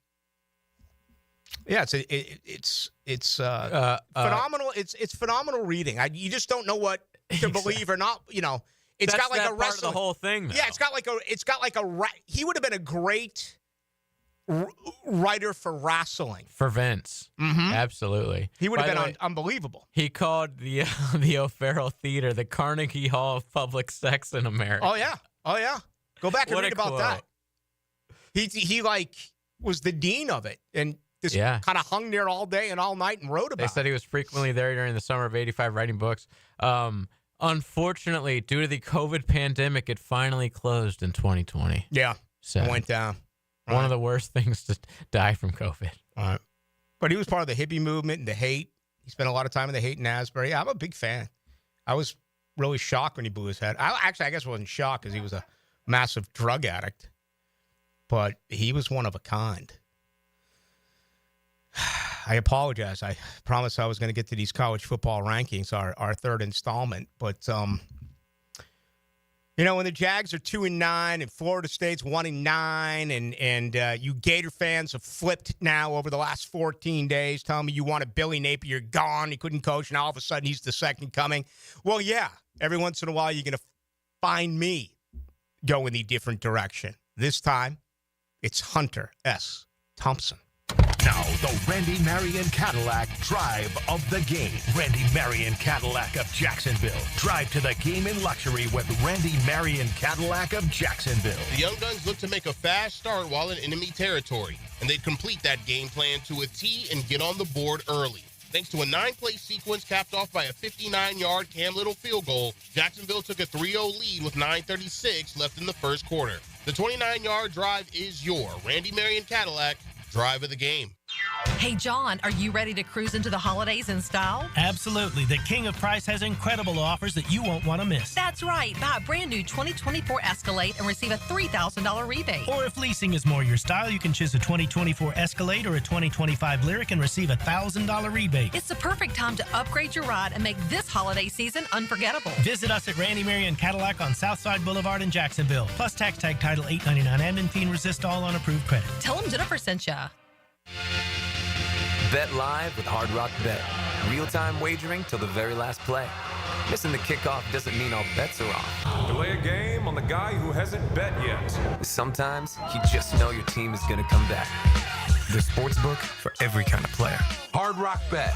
[SPEAKER 2] It's phenomenal reading. You just don't know what to believe or not. You know, it's
[SPEAKER 16] That's
[SPEAKER 2] got like
[SPEAKER 16] that
[SPEAKER 2] a
[SPEAKER 16] part
[SPEAKER 2] wrestling.
[SPEAKER 16] of the whole thing. Though.
[SPEAKER 2] Yeah, it's got like a. He would have been a great writer for wrestling.
[SPEAKER 16] For Vince.
[SPEAKER 2] Mm-hmm.
[SPEAKER 16] Absolutely.
[SPEAKER 2] He would have
[SPEAKER 16] By
[SPEAKER 2] been unbelievable.
[SPEAKER 16] He called the O'Farrell Theater the Carnegie Hall of Public Sex in America.
[SPEAKER 2] Oh, yeah. Go back and
[SPEAKER 16] What
[SPEAKER 2] read
[SPEAKER 16] a
[SPEAKER 2] about
[SPEAKER 16] quote.
[SPEAKER 2] that. He like was the dean of it and just kind of hung there all day and all night and wrote about it.
[SPEAKER 16] They said he was frequently there during the summer of '85 writing books. Unfortunately, due to the COVID pandemic, it finally closed in 2020.
[SPEAKER 2] Yeah.
[SPEAKER 16] So
[SPEAKER 2] It went down.
[SPEAKER 16] One of the worst things to die from COVID.
[SPEAKER 2] All right. But he was part of the hippie movement and the hate. He spent a lot of time in the hate in Asbury. Yeah, I'm a big fan. I was really shocked when he blew his head. I guess I wasn't shocked because he was a massive drug addict. But he was one of a kind. I apologize. I promised I was going to get to these college football rankings, our third installment. But, when the Jags are 2-9 and Florida State's 1-9 and you Gator fans have flipped now over the last 14 days, telling me you wanted Billy Napier gone, he couldn't coach, and all of a sudden he's the second coming. Well, yeah, every once in a while you're going to find me going the different direction. This time, it's Hunter S. Thompson.
[SPEAKER 1] Now, the Randy Marion Cadillac Drive of the Game. Randy Marion Cadillac of Jacksonville. Drive to the game in luxury with Randy Marion Cadillac of Jacksonville.
[SPEAKER 10] The Young Guns look to make a fast start while in enemy territory, and they'd complete that game plan to a T and get on the board early. Thanks to a 9-play sequence capped off by a 59-yard Cam Little field goal, Jacksonville took a 3-0 lead with 9:36 left in the first quarter. The 29-yard drive is your Randy Marion Cadillac Drive of the Game.
[SPEAKER 17] Hey, John, are you ready to cruise into the holidays in style?
[SPEAKER 18] Absolutely. The King of Price has incredible offers that you won't want to miss.
[SPEAKER 17] That's right. Buy a brand new 2024 Escalade and receive a $3,000 rebate.
[SPEAKER 18] Or if leasing is more your style, you can choose a 2024 Escalade or a 2025 Lyric and receive a $1,000 rebate.
[SPEAKER 17] It's the perfect time to upgrade your ride and make this holiday season unforgettable.
[SPEAKER 18] Visit us at Randy Marion Cadillac on Southside Boulevard in Jacksonville. Plus tax tag title $899 admin fee and resist all on approved credit.
[SPEAKER 17] Tell them Jennifer sent ya.
[SPEAKER 19] Bet live with Hard Rock Bet. Real-time wagering till the very last play. Missing the kickoff doesn't mean all bets are off.
[SPEAKER 20] Delay a game on the guy who hasn't bet yet.
[SPEAKER 19] Sometimes you just know your team is going to come back. The sportsbook for every kind of player.
[SPEAKER 20] Hard Rock Bet.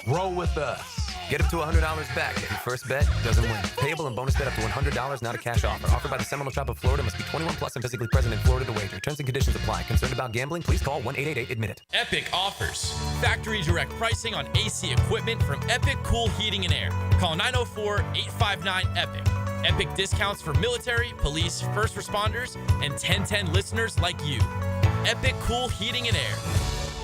[SPEAKER 20] Roll with us.
[SPEAKER 19] Get up to $100 back if your first bet doesn't win. Payable and bonus bet up to $100, not a cash offer. Offered by the Seminole Tribe of Florida. Must be 21 plus and physically present in Florida to wager. Terms and conditions apply. Concerned about gambling? Please call 1-888-ADMIT-IT.
[SPEAKER 13] Epic offers. Factory direct pricing on AC equipment from Epic Cool Heating and Air. Call 904-859-EPIC. Epic discounts for military, police, first responders, and 1010 listeners like you. Epic Cool Heating and Air.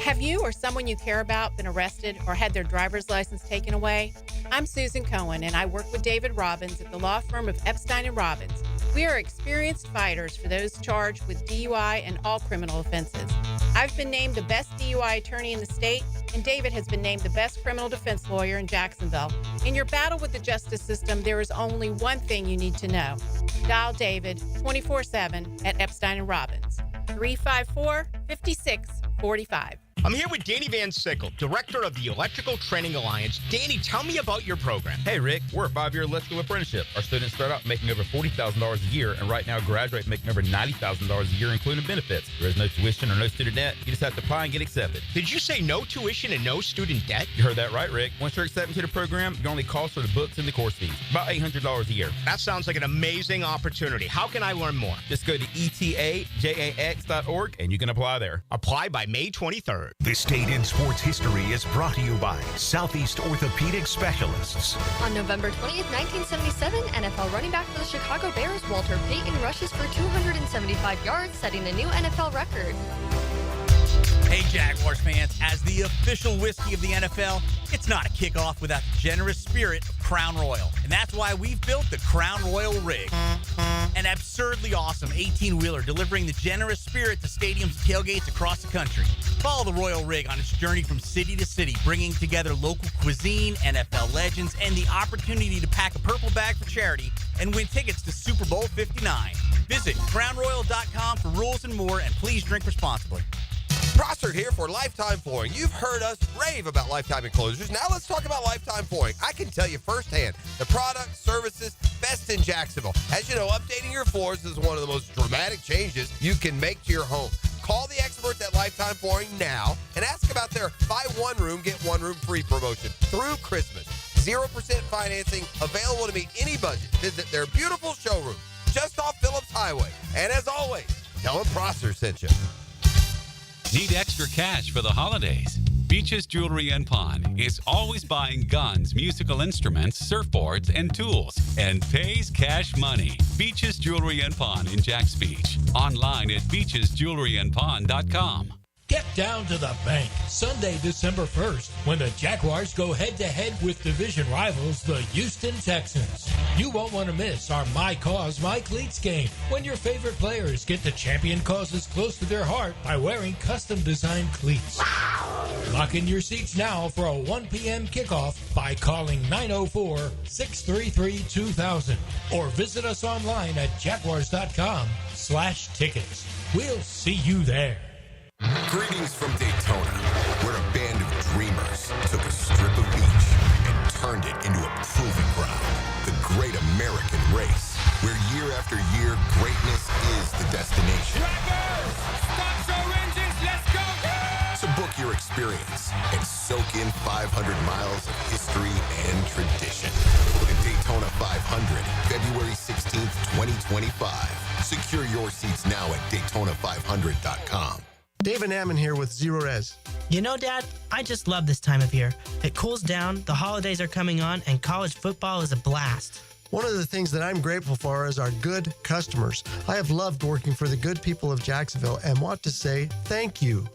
[SPEAKER 21] Have you or someone you care about been arrested or had their driver's license taken away? I'm Susan Cohen, and I work with David Robbins at the law firm of Epstein & Robbins. We are experienced fighters for those charged with DUI and all criminal offenses. I've been named the best DUI attorney in the state, and David has been named the best criminal defense lawyer in Jacksonville. In your battle with the justice system, there is only one thing you need to know. Dial David 24/7 at Epstein & Robbins, 354-5645.
[SPEAKER 2] I'm here with Danny Van Sickle, Director of the Electrical Training Alliance. Danny, tell me about your program.
[SPEAKER 22] Hey, Rick, we're a 5-year electrical apprenticeship. Our students start out making over $40,000 a year, and right now graduate making over $90,000 a year, including benefits. There is no tuition or no student debt. You just have to apply and get accepted.
[SPEAKER 2] Did you say no tuition and no student debt?
[SPEAKER 22] You heard that right, Rick. Once you're accepted to the program, your only cost are the books and the course fees. About $800 a year.
[SPEAKER 2] That sounds like an amazing opportunity. How can I learn more?
[SPEAKER 22] Just go to etajax.org, and you can apply there.
[SPEAKER 2] Apply by May 23rd.
[SPEAKER 1] This Date in Sports History is brought to you by Southeast Orthopedic Specialists.
[SPEAKER 6] On November 20th, 1977, NFL running back for the Chicago Bears, Walter Payton, rushes for 275 yards, setting a new NFL record.
[SPEAKER 23] Hey, Jaguars fans, as the official whiskey of the NFL, it's not a kickoff without the generous spirit of Crown Royal. And that's why we've built the Crown Royal Rig. An absurdly awesome 18-wheeler delivering the generous spirit to stadiums and tailgates across the country. Follow the Royal Rig on its journey from city to city, bringing together local cuisine, NFL legends, and the opportunity to pack a purple bag for charity and win tickets to Super Bowl 59. Visit crownroyal.com for rules and more, and please drink responsibly.
[SPEAKER 24] Prosser here for Lifetime Flooring. You've heard us rave about Lifetime Enclosures. Now let's talk about Lifetime Flooring. I can tell you firsthand, the products, services, best in Jacksonville. As you know, updating your floors is one of the most dramatic changes you can make to your home. Call the experts at Lifetime Flooring now and ask about their buy one room, get one room free promotion through Christmas. 0% financing, available to meet any budget. Visit their beautiful showroom just off Phillips Highway. And as always, tell them Prosser sent you.
[SPEAKER 25] Need extra cash for the holidays? Beaches Jewelry and Pawn is always buying guns, musical instruments, surfboards, and tools, and pays cash money. Beaches Jewelry and Pawn in Jacks Beach. Online at beachesjewelryandpawn.com.
[SPEAKER 26] Get down to the bank Sunday, December 1st, when the Jaguars go head-to-head with division rivals, the Houston Texans. You won't want to miss our My Cause, My Cleats game, when your favorite players get to champion causes close to their heart by wearing custom-designed cleats. Lock in your seats now for a 1 p.m. kickoff by calling 904-633-2000 or visit us online at jaguars.com/tickets. We'll see you there.
[SPEAKER 27] Greetings from Daytona, where a band of dreamers took a strip of beach and turned it into a proving ground. The Great American Race, where year after year, greatness is the destination.
[SPEAKER 12] Drivers, start your engines, let's go!
[SPEAKER 27] So book Unlock your experience and soak in 500 miles of history and tradition. The Daytona 500, February 16th, 2025. Secure your seats now at Daytona500.com.
[SPEAKER 3] David Ammon here with Zero Res.
[SPEAKER 4] You know, Dad, I just love this time of year. It cools down, the holidays are coming on, and college football is a blast.
[SPEAKER 3] One of the things that I'm grateful for is our good customers. I have loved working for the good people of Jacksonville and want to say thank you.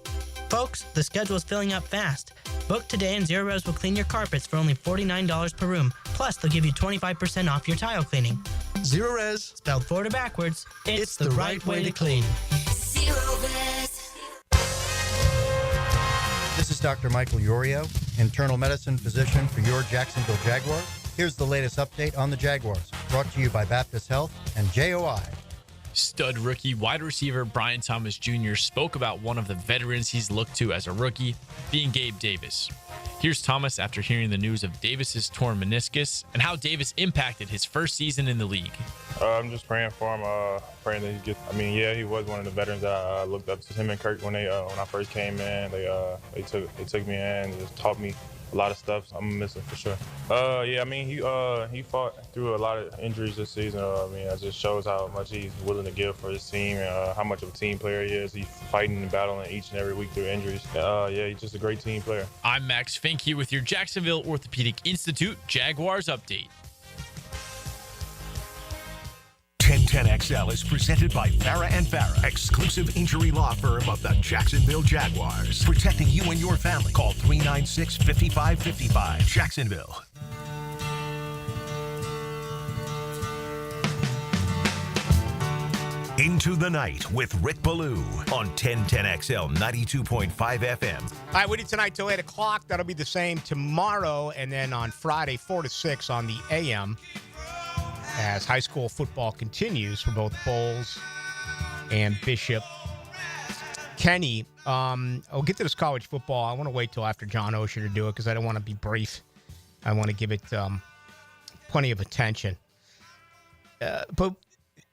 [SPEAKER 4] Folks, the schedule is filling up fast. Book today and Zero Res will clean your carpets for only $49 per room. Plus, they'll give you 25% off your tile cleaning.
[SPEAKER 3] Zero Res,
[SPEAKER 4] spelled forward or backwards, it's the right way to clean.
[SPEAKER 5] Zero Res.
[SPEAKER 7] This is Dr. Michael Iorio, internal medicine physician for your Jacksonville Jaguars. Here's the latest update on the Jaguars, brought to you by Baptist Health and JOI.
[SPEAKER 13] Stud rookie wide receiver Brian Thomas Jr. spoke about one of the veterans he's looked to as a rookie, being Gabe Davis. Here's Thomas after hearing the news of Davis's torn meniscus and how Davis impacted his first season in the league.
[SPEAKER 8] I'm just praying for him, praying that he gets. I mean, yeah, he was one of the veterans that I looked up to. Him and Kirk when I first came in, they took me in and just taught me a lot of stuff. So I'm missing for sure. Yeah, I mean, he fought through a lot of injuries this season. I mean, it just shows how much he's willing to give for his team and how much of a team player he is. He's fighting and battling each and every week through injuries. Yeah, he's just a great team player.
[SPEAKER 13] I'm Max Fink here with your Jacksonville Orthopedic Institute Jaguars update.
[SPEAKER 1] 1010XL is presented by Farah & Farah, exclusive injury law firm of the Jacksonville Jaguars. Protecting you and your family. Call 396-5555. Jacksonville. Into the Night with Rick Ballou on 1010XL 92.5 FM.
[SPEAKER 2] All right, with you tonight till 8 o'clock. That'll be the same tomorrow. And then on Friday, 4 to 6 on the AM. As high school football continues for both Bowles and Bishop. Kenny, I'll get to this college football. I want to wait till after John Oesher to do it because I don't want to be brief. I want to give it plenty of attention. But,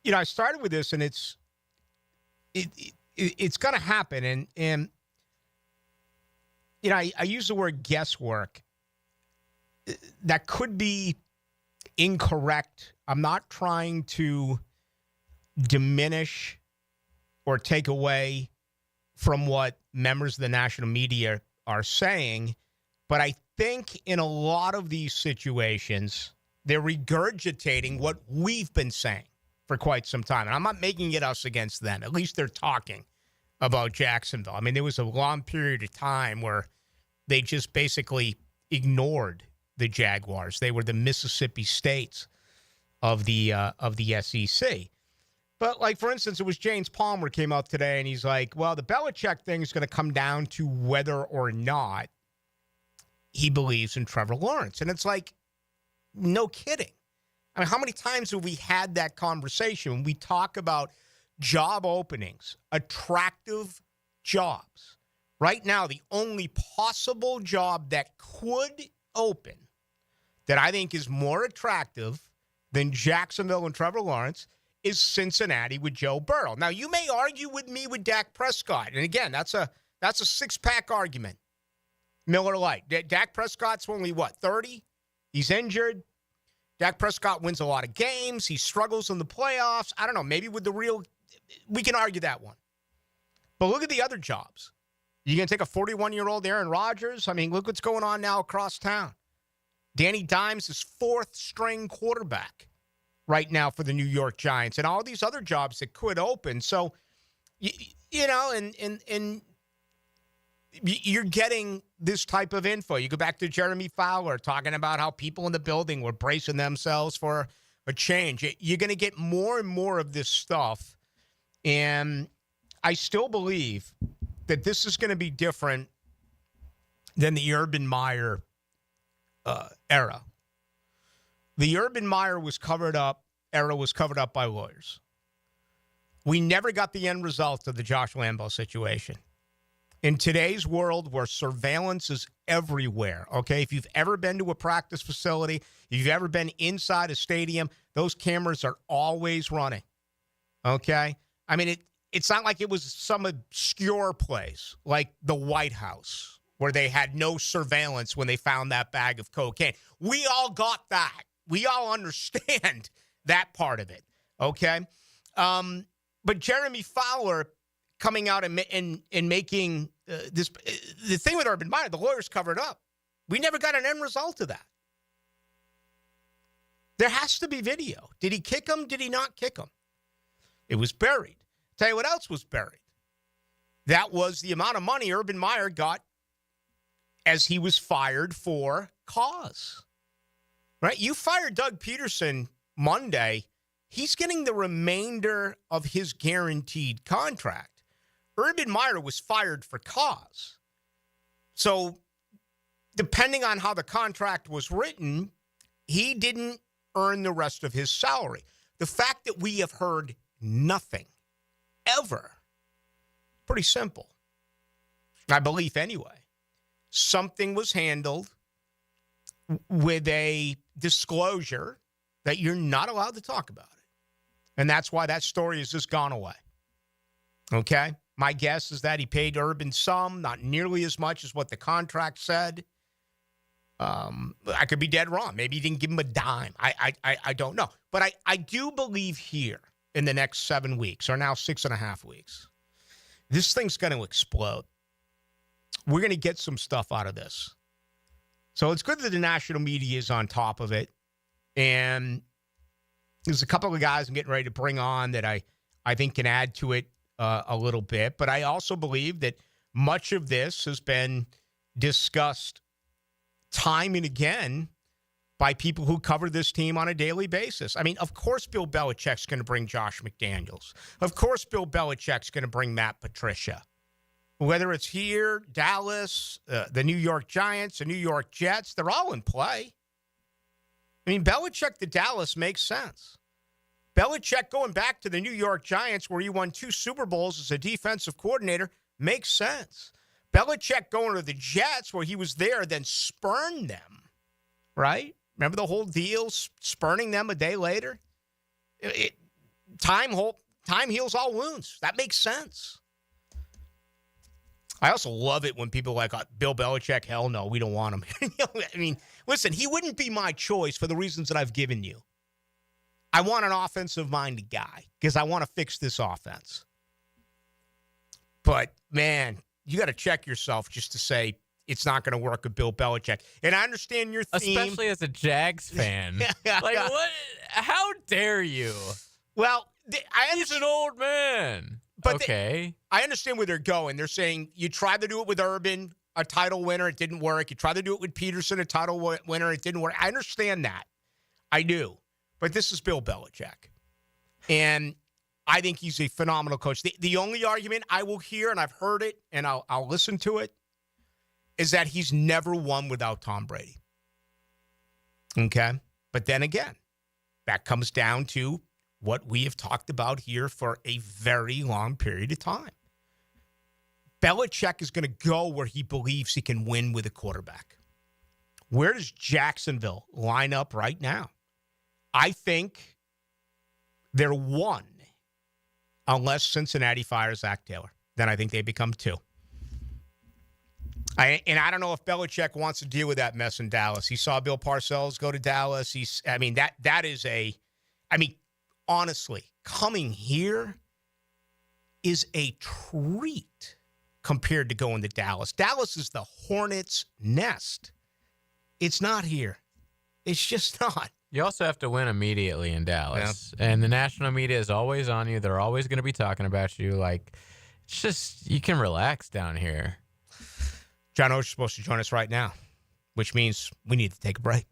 [SPEAKER 2] you know, I started with this, and it's going to happen. And you know, I use the word guesswork. That could be incorrect. I'm not trying to diminish or take away from what members of the national media are saying, but I think in a lot of these situations, they're regurgitating what we've been saying for quite some time. And I'm not making it us against them. At least they're talking about Jacksonville. I mean, there was a long period of time where they just basically ignored the Jaguars. They were the Mississippi States of the SEC. But, like, for instance, it was James Palmer came out today, and he's like, well, the Belichick thing is going to come down to whether or not he believes in Trevor Lawrence. And it's like, no kidding. I mean, how many times have we had that conversation when we talk about job openings, attractive jobs? Right now, the only possible job that could open that I think is more attractive than Jacksonville and Trevor Lawrence is Cincinnati with Joe Burrow. Now, you may argue with me with Dak Prescott. And again, that's a six-pack argument. Miller Lite. Dak Prescott's only, 30? He's injured. Dak Prescott wins a lot of games. He struggles in the playoffs. I don't know. Maybe with we can argue that one. But look at the other jobs. You going to take a 41-year-old Aaron Rodgers? I mean, look what's going on now across town. Danny Dimes is fourth-string quarterback right now for the New York Giants, and all these other jobs that could open. So, you know, and you're getting this type of info. You go back to Jeremy Fowler talking about how people in the building were bracing themselves for a change. You're going to get more and more of this stuff, and I still believe that this is going to be different than the Urban Meyer era. The Urban Meyer era was covered up by lawyers. We never got the end result of the Josh Lambo situation. In today's world where surveillance is everywhere, okay, if you've ever been to a practice facility, if you've ever been inside a stadium, those cameras are always running, okay? I mean, it's not like it was some obscure place like the White House where they had no surveillance when they found that bag of cocaine. We all got that. We all understand that part of it, okay? But Jeremy Fowler coming out and making this the thing with Urban Meyer, the lawyers covered up. We never got an end result of that. There has to be video. Did he kick him? Did he not kick him? It was buried. Tell you what else was buried. That was the amount of money Urban Meyer got as he was fired for cause. Right? You fired Doug Peterson Monday. He's getting the remainder of his guaranteed contract. Urban Meyer was fired for cause. So, depending on how the contract was written, he didn't earn the rest of his salary. The fact that we have heard nothing, ever, pretty simple. My belief anyway. Something was handled with a disclosure that you're not allowed to talk about it. And that's why that story has just gone away. Okay? My guess is that he paid Urban some, not nearly as much as what the contract said. I could be dead wrong. Maybe he didn't give him a dime. I don't know. But I do believe here in the next 7 weeks, or now 6.5 weeks, this thing's going to explode. We're going to get some stuff out of this. So it's good that the national media is on top of it. And there's a couple of guys I'm getting ready to bring on that I think can add to it a little bit. But I also believe that much of this has been discussed time and again by people who cover this team on a daily basis. I mean, of course Bill Belichick's going to bring Josh McDaniels. Of course Bill Belichick's going to bring Matt Patricia. Whether it's here, Dallas, the New York Giants, the New York Jets, they're all in play. I mean, Belichick to Dallas makes sense. Belichick going back to the New York Giants where he won 2 Super Bowls as a defensive coordinator makes sense. Belichick going to the Jets where he was there, then spurned them, right? Remember the whole deal, spurning them a day later? Time heals all wounds. That makes sense. I also love it when people are like, Bill Belichick, hell no, we don't want him. I mean, listen, he wouldn't be my choice for the reasons that I've given you. I want an offensive-minded guy because I want to fix this offense. But, man, you got to check yourself just to say it's not going to work with Bill Belichick. And I understand your theme.
[SPEAKER 9] Especially as a Jags fan. Like, what? How dare you?
[SPEAKER 2] Well,
[SPEAKER 9] he's an old man.
[SPEAKER 2] But
[SPEAKER 9] okay.
[SPEAKER 2] I understand where they're going. They're saying you tried to do it with Urban, a title winner. It didn't work. You tried to do it with Peterson, a title winner. It didn't work. I understand that. I do. But this is Bill Belichick. And I think he's a phenomenal coach. The only argument I will hear, and I've heard it, and I'll listen to it, is that he's never won without Tom Brady. Okay? But then again, that comes down to what we have talked about here for a very long period of time. Belichick is going to go where he believes he can win with a quarterback. Where does Jacksonville line up right now? I think they're 1, unless Cincinnati fires Zach Taylor. Then I think they become 2. I don't know if Belichick wants to deal with that mess in Dallas. He saw Bill Parcells go to Dallas. That is honestly, coming here is a treat compared to going to Dallas. Dallas is the hornet's nest. It's not here. It's just not.
[SPEAKER 9] You also have to win immediately in Dallas. Yeah. And the national media is always on you. They're always going to be talking about you. Like, it's just, you can relax down here.
[SPEAKER 2] John Oesher is supposed to join us right now, which means we need to take a break.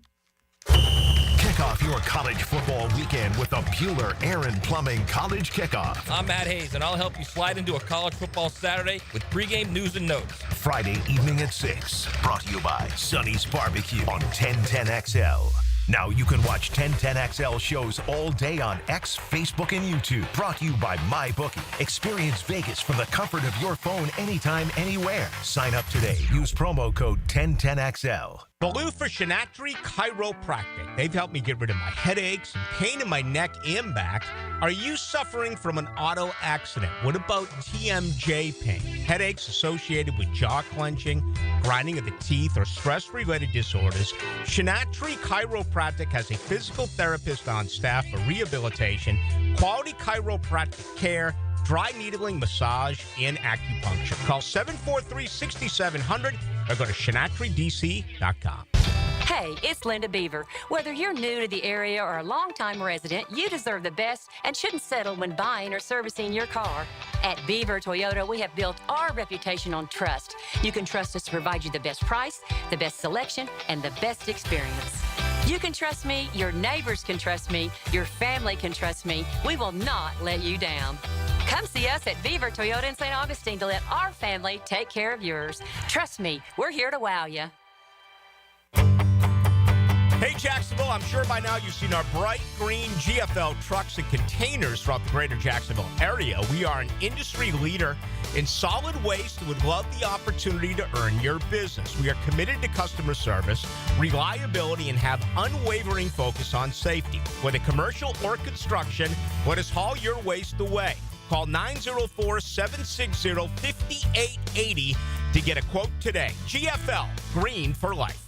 [SPEAKER 1] Kick off your college football weekend with the Bueller Aaron Plumbing College Kickoff.
[SPEAKER 10] I'm Matt Hayes, and I'll help you slide into a college football Saturday with pregame news and notes.
[SPEAKER 1] Friday evening at 6. Brought to you by Sonny's Barbecue on 1010XL. Now you can watch 1010XL shows all day on X, Facebook, and YouTube. Brought to you by MyBookie. Experience Vegas from the comfort of your phone anytime, anywhere. Sign up today. Use promo code 1010XL.
[SPEAKER 2] Ballou for Shinatri Chiropractic. They've helped me get rid of my headaches and pain in my neck and back. Are you suffering from an auto accident? What about TMJ pain? Headaches associated with jaw clenching, grinding of the teeth, or stress-related disorders? Shinatri Chiropractic has a physical therapist on staff for rehabilitation, quality chiropractic care, dry needling, massage, and acupuncture. Call 743-6700 or go to ShinatriDC.com.
[SPEAKER 11] Hey, it's Linda Beaver. Whether you're new to the area or a longtime resident, you deserve the best and shouldn't settle when buying or servicing your car. At Beaver Toyota, we have built our reputation on trust. You can trust us to provide you the best price, the best selection, and the best experience. You can trust me, your neighbors can trust me, your family can trust me. We will not let you down. Come see us at Beaver Toyota in St. Augustine to let our family take care of yours. Trust me, we're here to wow you.
[SPEAKER 2] Hey, Jacksonville, I'm sure by now you've seen our bright green GFL trucks and containers throughout the greater Jacksonville area. We are an industry leader in solid waste and would love the opportunity to earn your business. We are committed to customer service, reliability, and have unwavering focus on safety. Whether commercial or construction, let us haul your waste away. Call 904-760-5880 to get a quote today. GFL, green for life.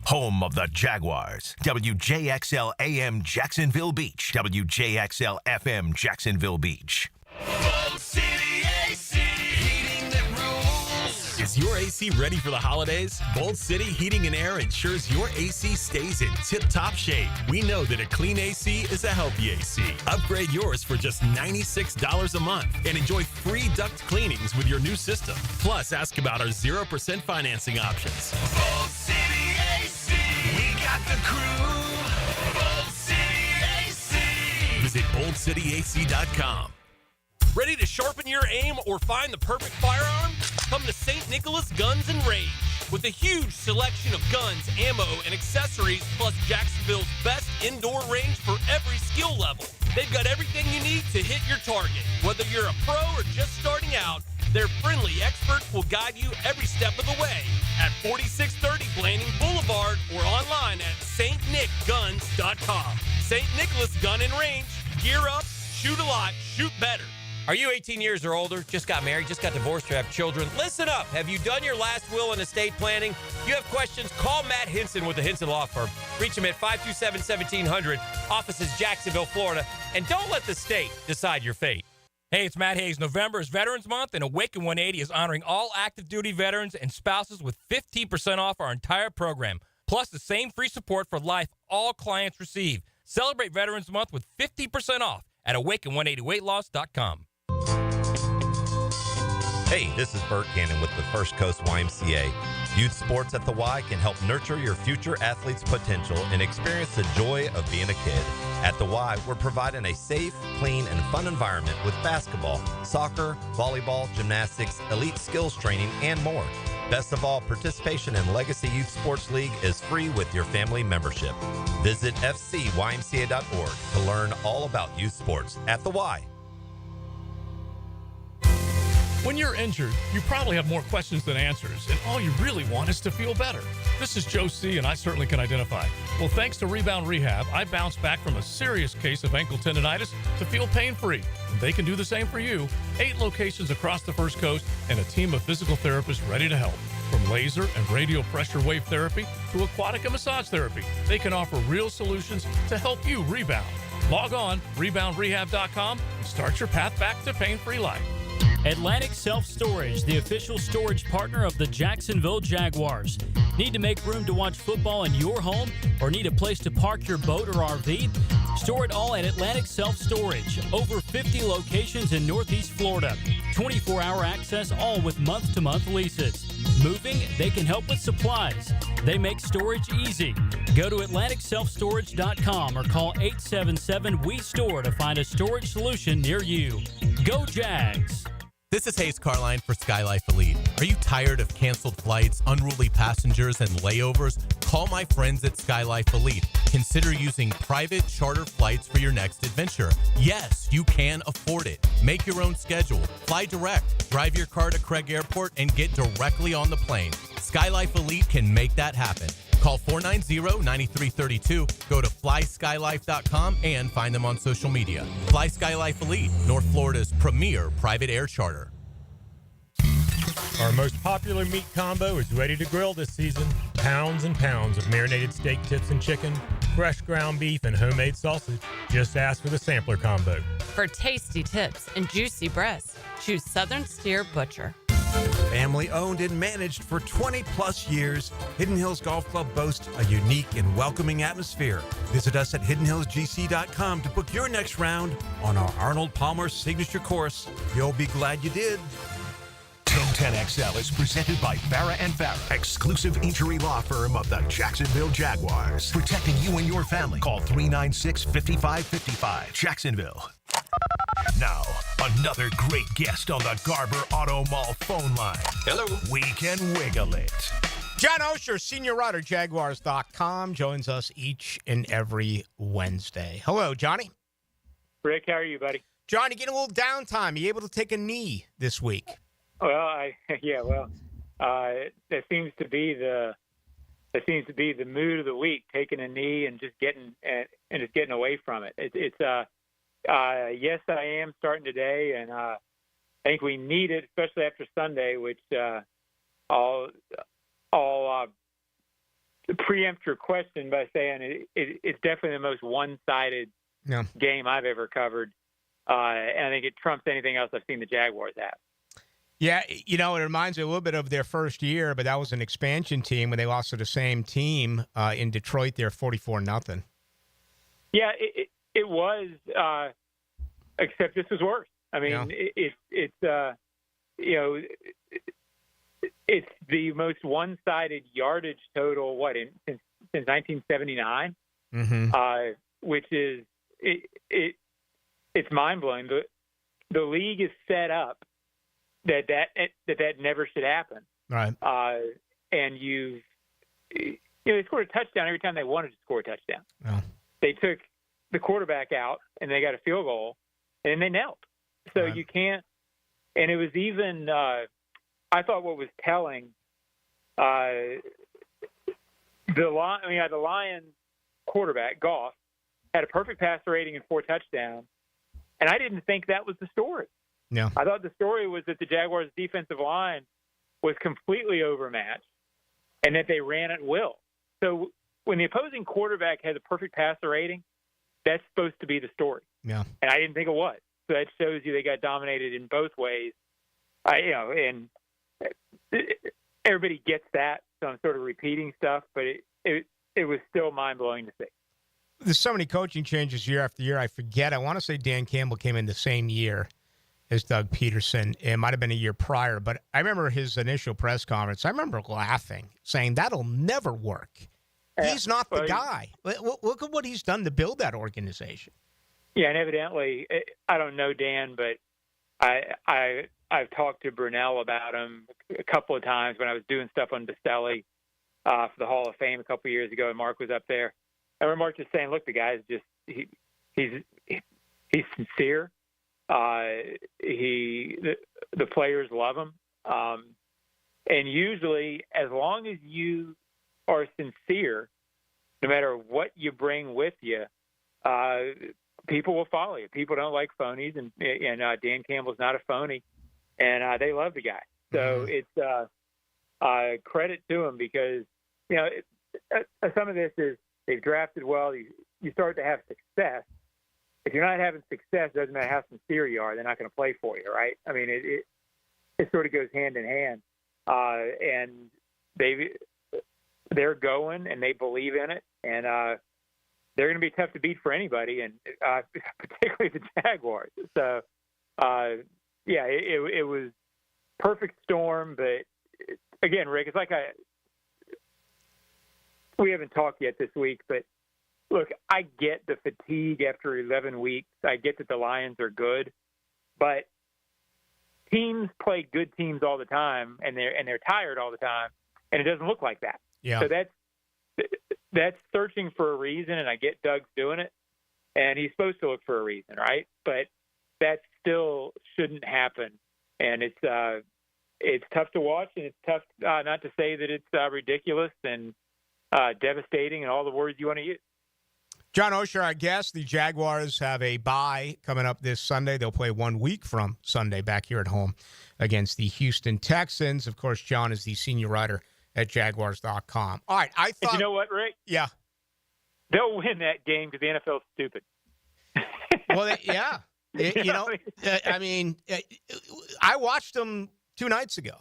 [SPEAKER 1] Home of the Jaguars. WJXL AM Jacksonville Beach. WJXL FM Jacksonville Beach.
[SPEAKER 12] Bold City AC, heating that rules.
[SPEAKER 14] Is your AC ready for the holidays? Bold City Heating and Air ensures your AC stays in tip-top shape. We know that a clean AC is a healthy AC. Upgrade yours for just $96 a month and enjoy free duct cleanings with your new system. Plus, ask about our 0% financing options.
[SPEAKER 12] Bold City AC, we got the crew. Bold City AC.
[SPEAKER 14] Visit boldcityac.com.
[SPEAKER 15] Ready to sharpen your aim or find the perfect firearm? Come to St. Nicholas Guns and Range. With a huge selection of guns, ammo, and accessories, plus Jacksonville's best indoor range for every skill level. They've got everything you need to hit your target. Whether you're a pro or just starting out, their friendly experts will guide you every step of the way at 4630 Blanding Boulevard or online at stnickguns.com. St. Nicholas Gun and Range. Gear up, shoot a lot, shoot better.
[SPEAKER 16] Are you 18 years or older, just got married, just got divorced, or have children? Listen up. Have you done your last will and estate planning? If you have questions, call Matt Hinson with the Hinson Law Firm. Reach him at 527-1700. Office is Jacksonville, Florida. And don't let the state decide your fate.
[SPEAKER 15] Hey, it's Matt Hayes. November is Veterans Month, and Awaken 180 is honoring all active duty veterans and spouses with 15% off our entire program, plus the same free support for life all clients receive. Celebrate Veterans Month with 50% off at awaken180weightloss.com.
[SPEAKER 17] Hey, this is Bert Cannon with the First Coast YMCA. Youth sports at the Y can help nurture your future athlete's potential and experience the joy of being a kid. At the Y, we're providing a safe, clean, and fun environment with basketball, soccer, volleyball, gymnastics, elite skills training, and more. Best of all, participation in Legacy Youth Sports League is free with your family membership. Visit fcymca.org to learn all about youth sports at the Y.
[SPEAKER 18] When you're injured, you probably have more questions than answers, and all you really want is to feel better. This is Joe C., and I certainly can identify. Well, thanks to Rebound Rehab, I bounced back from a serious case of ankle tendonitis to feel pain-free. And they can do the same for you. 8 locations across the First Coast and a team of physical therapists ready to help. From laser and radio pressure wave therapy to aquatic and massage therapy, they can offer real solutions to help you rebound. Log on, reboundrehab.com, and start your path back to pain-free life.
[SPEAKER 20] Atlantic Self-Storage, the official storage partner of the Jacksonville Jaguars. Need to make room to watch football in your home or need a place to park your boat or RV? Store it all at Atlantic Self-Storage. Over 50 locations in Northeast Florida. 24-hour access, all with month-to-month leases. Moving? They can help with supplies. They make storage easy. Go to AtlanticSelfStorage.com or call 877-WE-STORE to find a storage solution near you. Go Jags!
[SPEAKER 28] This is Hayes Carline for SkyLife Elite. Are you tired of canceled flights, unruly passengers, and layovers? Call my friends at SkyLife Elite. Consider using private charter flights for your next adventure. Yes, you can afford it. Make your own schedule. Fly direct. Drive your car to Craig Airport and get directly on the plane. SkyLife Elite can make that happen. Call 490-9332, go to flyskylife.com, and find them on social media. Fly Skylife Elite, North Florida's premier private air charter.
[SPEAKER 6] Our most popular meat combo is ready to grill this season. Pounds and pounds of marinated steak tips and chicken, fresh ground beef, and homemade sausage. Just ask for the sampler combo.
[SPEAKER 19] For tasty tips and juicy breasts, choose Southern Steer Butcher.
[SPEAKER 21] Family owned and managed for 20-plus years, Hidden Hills Golf Club boasts a unique and welcoming atmosphere. Visit us at hiddenhillsgc.com to book your next round on our Arnold Palmer signature course. You'll be glad you did.
[SPEAKER 1] 1010XL is presented by Farah and Farah, exclusive injury law firm of the Jacksonville Jaguars. Protecting you and your family. Call 396-5555. Jacksonville. Now, another great guest on the Garber Auto Mall phone line. Hello. We can wiggle it.
[SPEAKER 2] John Oesher, senior writer, Jaguars.com, joins us each and every Wednesday. Hello, Johnny.
[SPEAKER 22] Rick, how are you, buddy?
[SPEAKER 2] Johnny, getting a little downtime. You able to take a knee this week?
[SPEAKER 22] Well, that seems to be the mood of the week, taking a knee and just getting away from it. Yes, I am starting today, and I think we need it, especially after Sunday, which I'll preempt your question by saying it's definitely the most one-sided game I've ever covered, and I think it trumps anything else I've seen the Jaguars have.
[SPEAKER 2] Yeah, it reminds me a little bit of their first year, but that was an expansion team when they lost to the same team in Detroit there 44-0.
[SPEAKER 22] Yeah, it was, except this was worse. I mean, it's the most one-sided yardage total, since 1979, which is it's mind-blowing. The league is set up that never should happen.
[SPEAKER 2] Right.
[SPEAKER 22] And they scored a touchdown every time they wanted to score a touchdown.
[SPEAKER 2] Oh.
[SPEAKER 22] They took the quarterback out and they got a field goal and they knelt. So you can't, and it was even, I thought what was telling, the Lions quarterback, Goff, had a perfect passer rating and 4 touchdowns. And I didn't think that was the story.
[SPEAKER 2] No.
[SPEAKER 22] I thought the story was that the Jaguars' defensive line was completely overmatched and that they ran at will. So when the opposing quarterback has a perfect passer rating, that's supposed to be the story.
[SPEAKER 2] Yeah.
[SPEAKER 22] And I didn't think it was. So that shows you they got dominated in both ways. And everybody gets that, so I'm sort of repeating stuff, but it was still mind-blowing to see.
[SPEAKER 2] There's so many coaching changes year after year. I forget. I want to say Dan Campbell came in the same year as Doug Peterson. It might have been a year prior, but I remember his initial press conference. I remember laughing, saying, that'll never work. He's not the guy. Look at what he's done to build that organization.
[SPEAKER 22] Yeah, and evidently, I don't know Dan, but I've talked to Brunell about him a couple of times when I was doing stuff on Bastelli for the Hall of Fame a couple of years ago, and Mark was up there. I remember Mark just saying, look, the guy's just he's sincere. The players love him. And usually, as long as you are sincere, no matter what you bring with you, people will follow you. People don't like phonies, and Dan Campbell's not a phony, and they love the guy. So it's credit to him because some of this is they've drafted well. You start to have success. If you're not having success, it doesn't matter how sincere you are. They're not going to play for you, right? I mean, it sort of goes hand in hand. And they're going, and they believe in it, and they're going to be tough to beat for anybody, and particularly the Jaguars. So, it was perfect storm. But again, Rick, it's like we haven't talked yet this week, but look, I get the fatigue after 11 weeks. I get that the Lions are good, but teams play good teams all the time, and they're tired all the time, and it doesn't look like that.
[SPEAKER 2] Yeah.
[SPEAKER 22] So that's searching for a reason, and I get Doug's doing it, and he's supposed to look for a reason, right? But that still shouldn't happen, and it's tough to watch, and it's tough not to say that it's ridiculous, and devastating and all the words you want to use.
[SPEAKER 2] John Oesher, our guest. The Jaguars have a bye coming up this Sunday. They'll play 1 week from Sunday back here at home against the Houston Texans. Of course, John is the senior writer at Jaguars.com. All right, I thought.
[SPEAKER 22] And you know what, Rick?
[SPEAKER 2] Yeah.
[SPEAKER 22] They'll win that game because the NFL is stupid.
[SPEAKER 2] Well, yeah. I mean, I watched them 2 nights ago.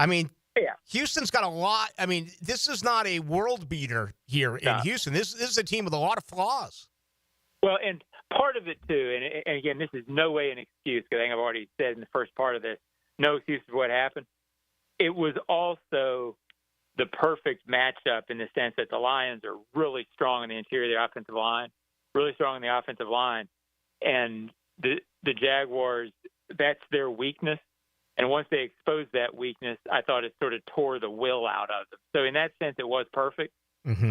[SPEAKER 2] I mean,
[SPEAKER 22] yeah.
[SPEAKER 2] Houston's got a lot. I mean, this is not a world beater here in Houston. This is a team with a lot of flaws.
[SPEAKER 22] Well, and part of it, too, and again, this is no way an excuse because I think I've already said in the first part of this, no excuse for what happened. It was also the perfect matchup in the sense that the Lions are really strong in the interior of the offensive line, really strong in the offensive line. And the Jaguars, that's their weakness. And once they exposed that weakness, I thought it sort of tore the will out of them. So in that sense, it was perfect.
[SPEAKER 2] Mm-hmm.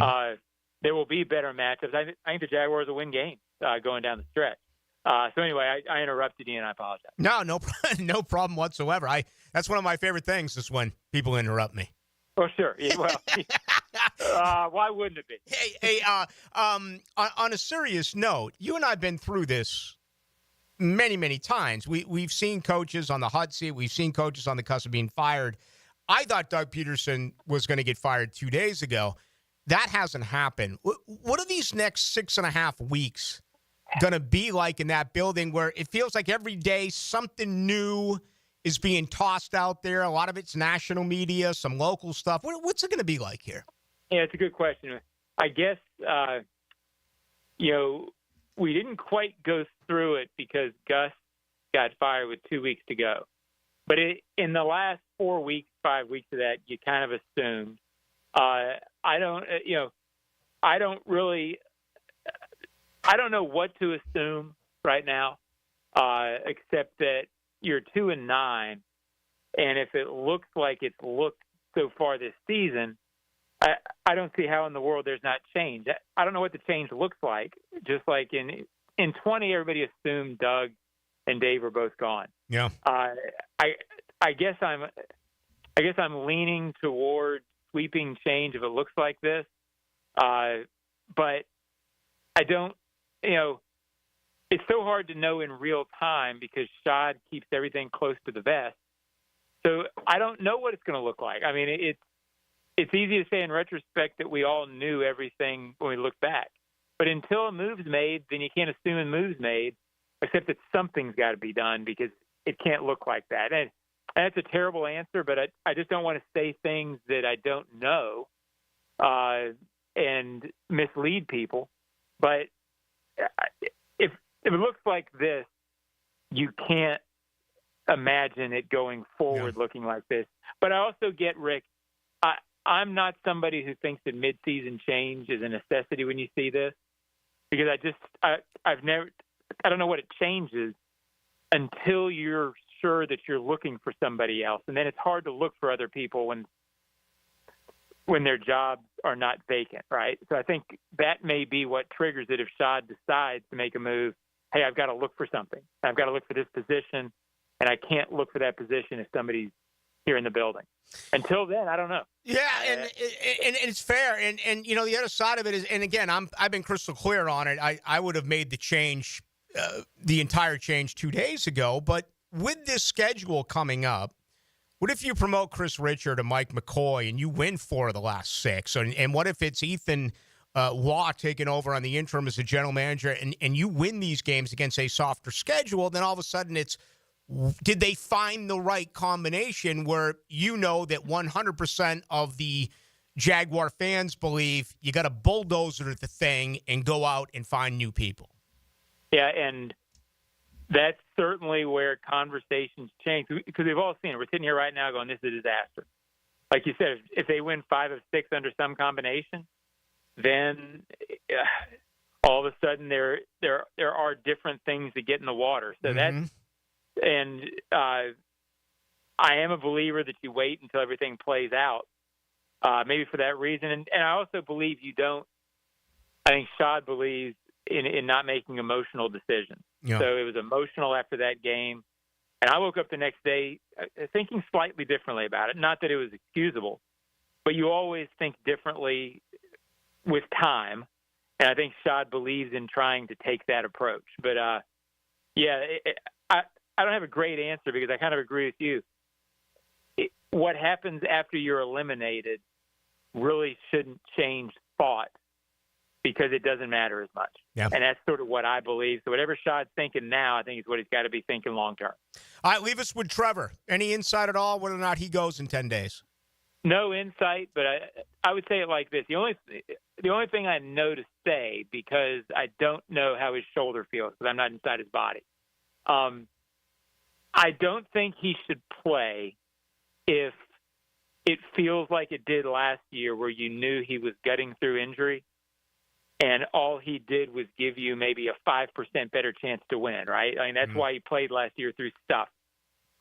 [SPEAKER 22] There will be better matchups. I think the Jaguars will win games going down the stretch. So anyway, I interrupted you, and I apologize.
[SPEAKER 2] No problem whatsoever. That's one of my favorite things is when people interrupt me.
[SPEAKER 22] Oh, sure. Yeah, well, why wouldn't it be?
[SPEAKER 2] Hey, on a serious note, you and I have been through this many, many times. We've seen coaches on the hot seat. We've seen coaches on the cusp of being fired. I thought Doug Peterson was going to get fired 2 days ago. That hasn't happened. What are these next 6.5 weeks going to be like in that building where it feels like every day something new is being tossed out there? A lot of it's national media, some local stuff. What's it going to be like here?
[SPEAKER 22] Yeah, it's a good question. I guess, we didn't quite go through it because Gus got fired with 2 weeks to go. But in the last 4 weeks, 5 weeks of that, you kind of assumed. I don't know what to assume right now, except that you're 2-9, and if it looks like it's looked so far this season, I don't see how in the world there's not change. I don't know what the change looks like. Just like in 20, everybody assumed Doug and Dave are both gone.
[SPEAKER 2] Yeah.
[SPEAKER 22] I guess I'm leaning toward sweeping change if it looks like this. But I don't. It's so hard to know in real time because Shad keeps everything close to the vest. So I don't know what it's going to look like. I mean, it's easy to say in retrospect that we all knew everything when we look back. But until a move's made, then you can't assume a move's made, except that something's got to be done because it can't look like that. And that's a terrible answer, but I just don't want to say things that I don't know and mislead people. But if it looks like this, you can't imagine it going forward looking like this. But I also get, Rick, I'm not somebody who thinks that midseason change is a necessity when you see this, because I don't know what it changes until you're sure that you're looking for somebody else. And then it's hard to look for other people when their jobs are not vacant, right? So I think that may be what triggers it if Shad decides to make a move. Hey, I've got to look for something. I've got to look for this position, and I can't look for that position if somebody's here in the building. Until then, I don't know.
[SPEAKER 2] Yeah, and it's fair. And the other side of it is, and again, I've been crystal clear on it. I would have made the change, the entire change 2 days ago. But with this schedule coming up, what if you promote Chris Richard to Mike McCoy and you win 4 of the last 6? And what if it's Ethan Waugh taking over on the interim as a general manager and you win these games against a softer schedule? Then all of a sudden it's, did they find the right combination where that 100% of the Jaguar fans believe you got to bulldozer the thing and go out and find new people?
[SPEAKER 22] Yeah, and that's certainly where conversations change, because we've all seen it. We're sitting here right now going, this is a disaster. Like you said, if they win 5 of 6 under some combination, then all of a sudden there are different things that get in the water. So that's, and I am a believer that you wait until everything plays out, maybe for that reason. And I also believe I think Shad believes in not making emotional decisions. Yeah. So it was emotional after that game. And I woke up the next day thinking slightly differently about it. Not that it was excusable, but you always think differently with time. And I think Shad believes in trying to take that approach. But, I don't have a great answer because I kind of agree with you. What happens after you're eliminated really shouldn't change thought because it doesn't matter as much.
[SPEAKER 2] Yeah.
[SPEAKER 22] And that's sort of what I believe. So whatever Shad's thinking now, I think is what he's got to be thinking long term.
[SPEAKER 2] All right, leave us with Trevor. Any insight at all whether or not he goes in 10 days?
[SPEAKER 22] No insight, but I would say it like this. The only thing I know to say, because I don't know how his shoulder feels because I'm not inside his body, I don't think he should play if it feels like it did last year where you knew he was gutting through injury and all he did was give you maybe a 5% better chance to win, right? I mean, that's why he played last year through stuff.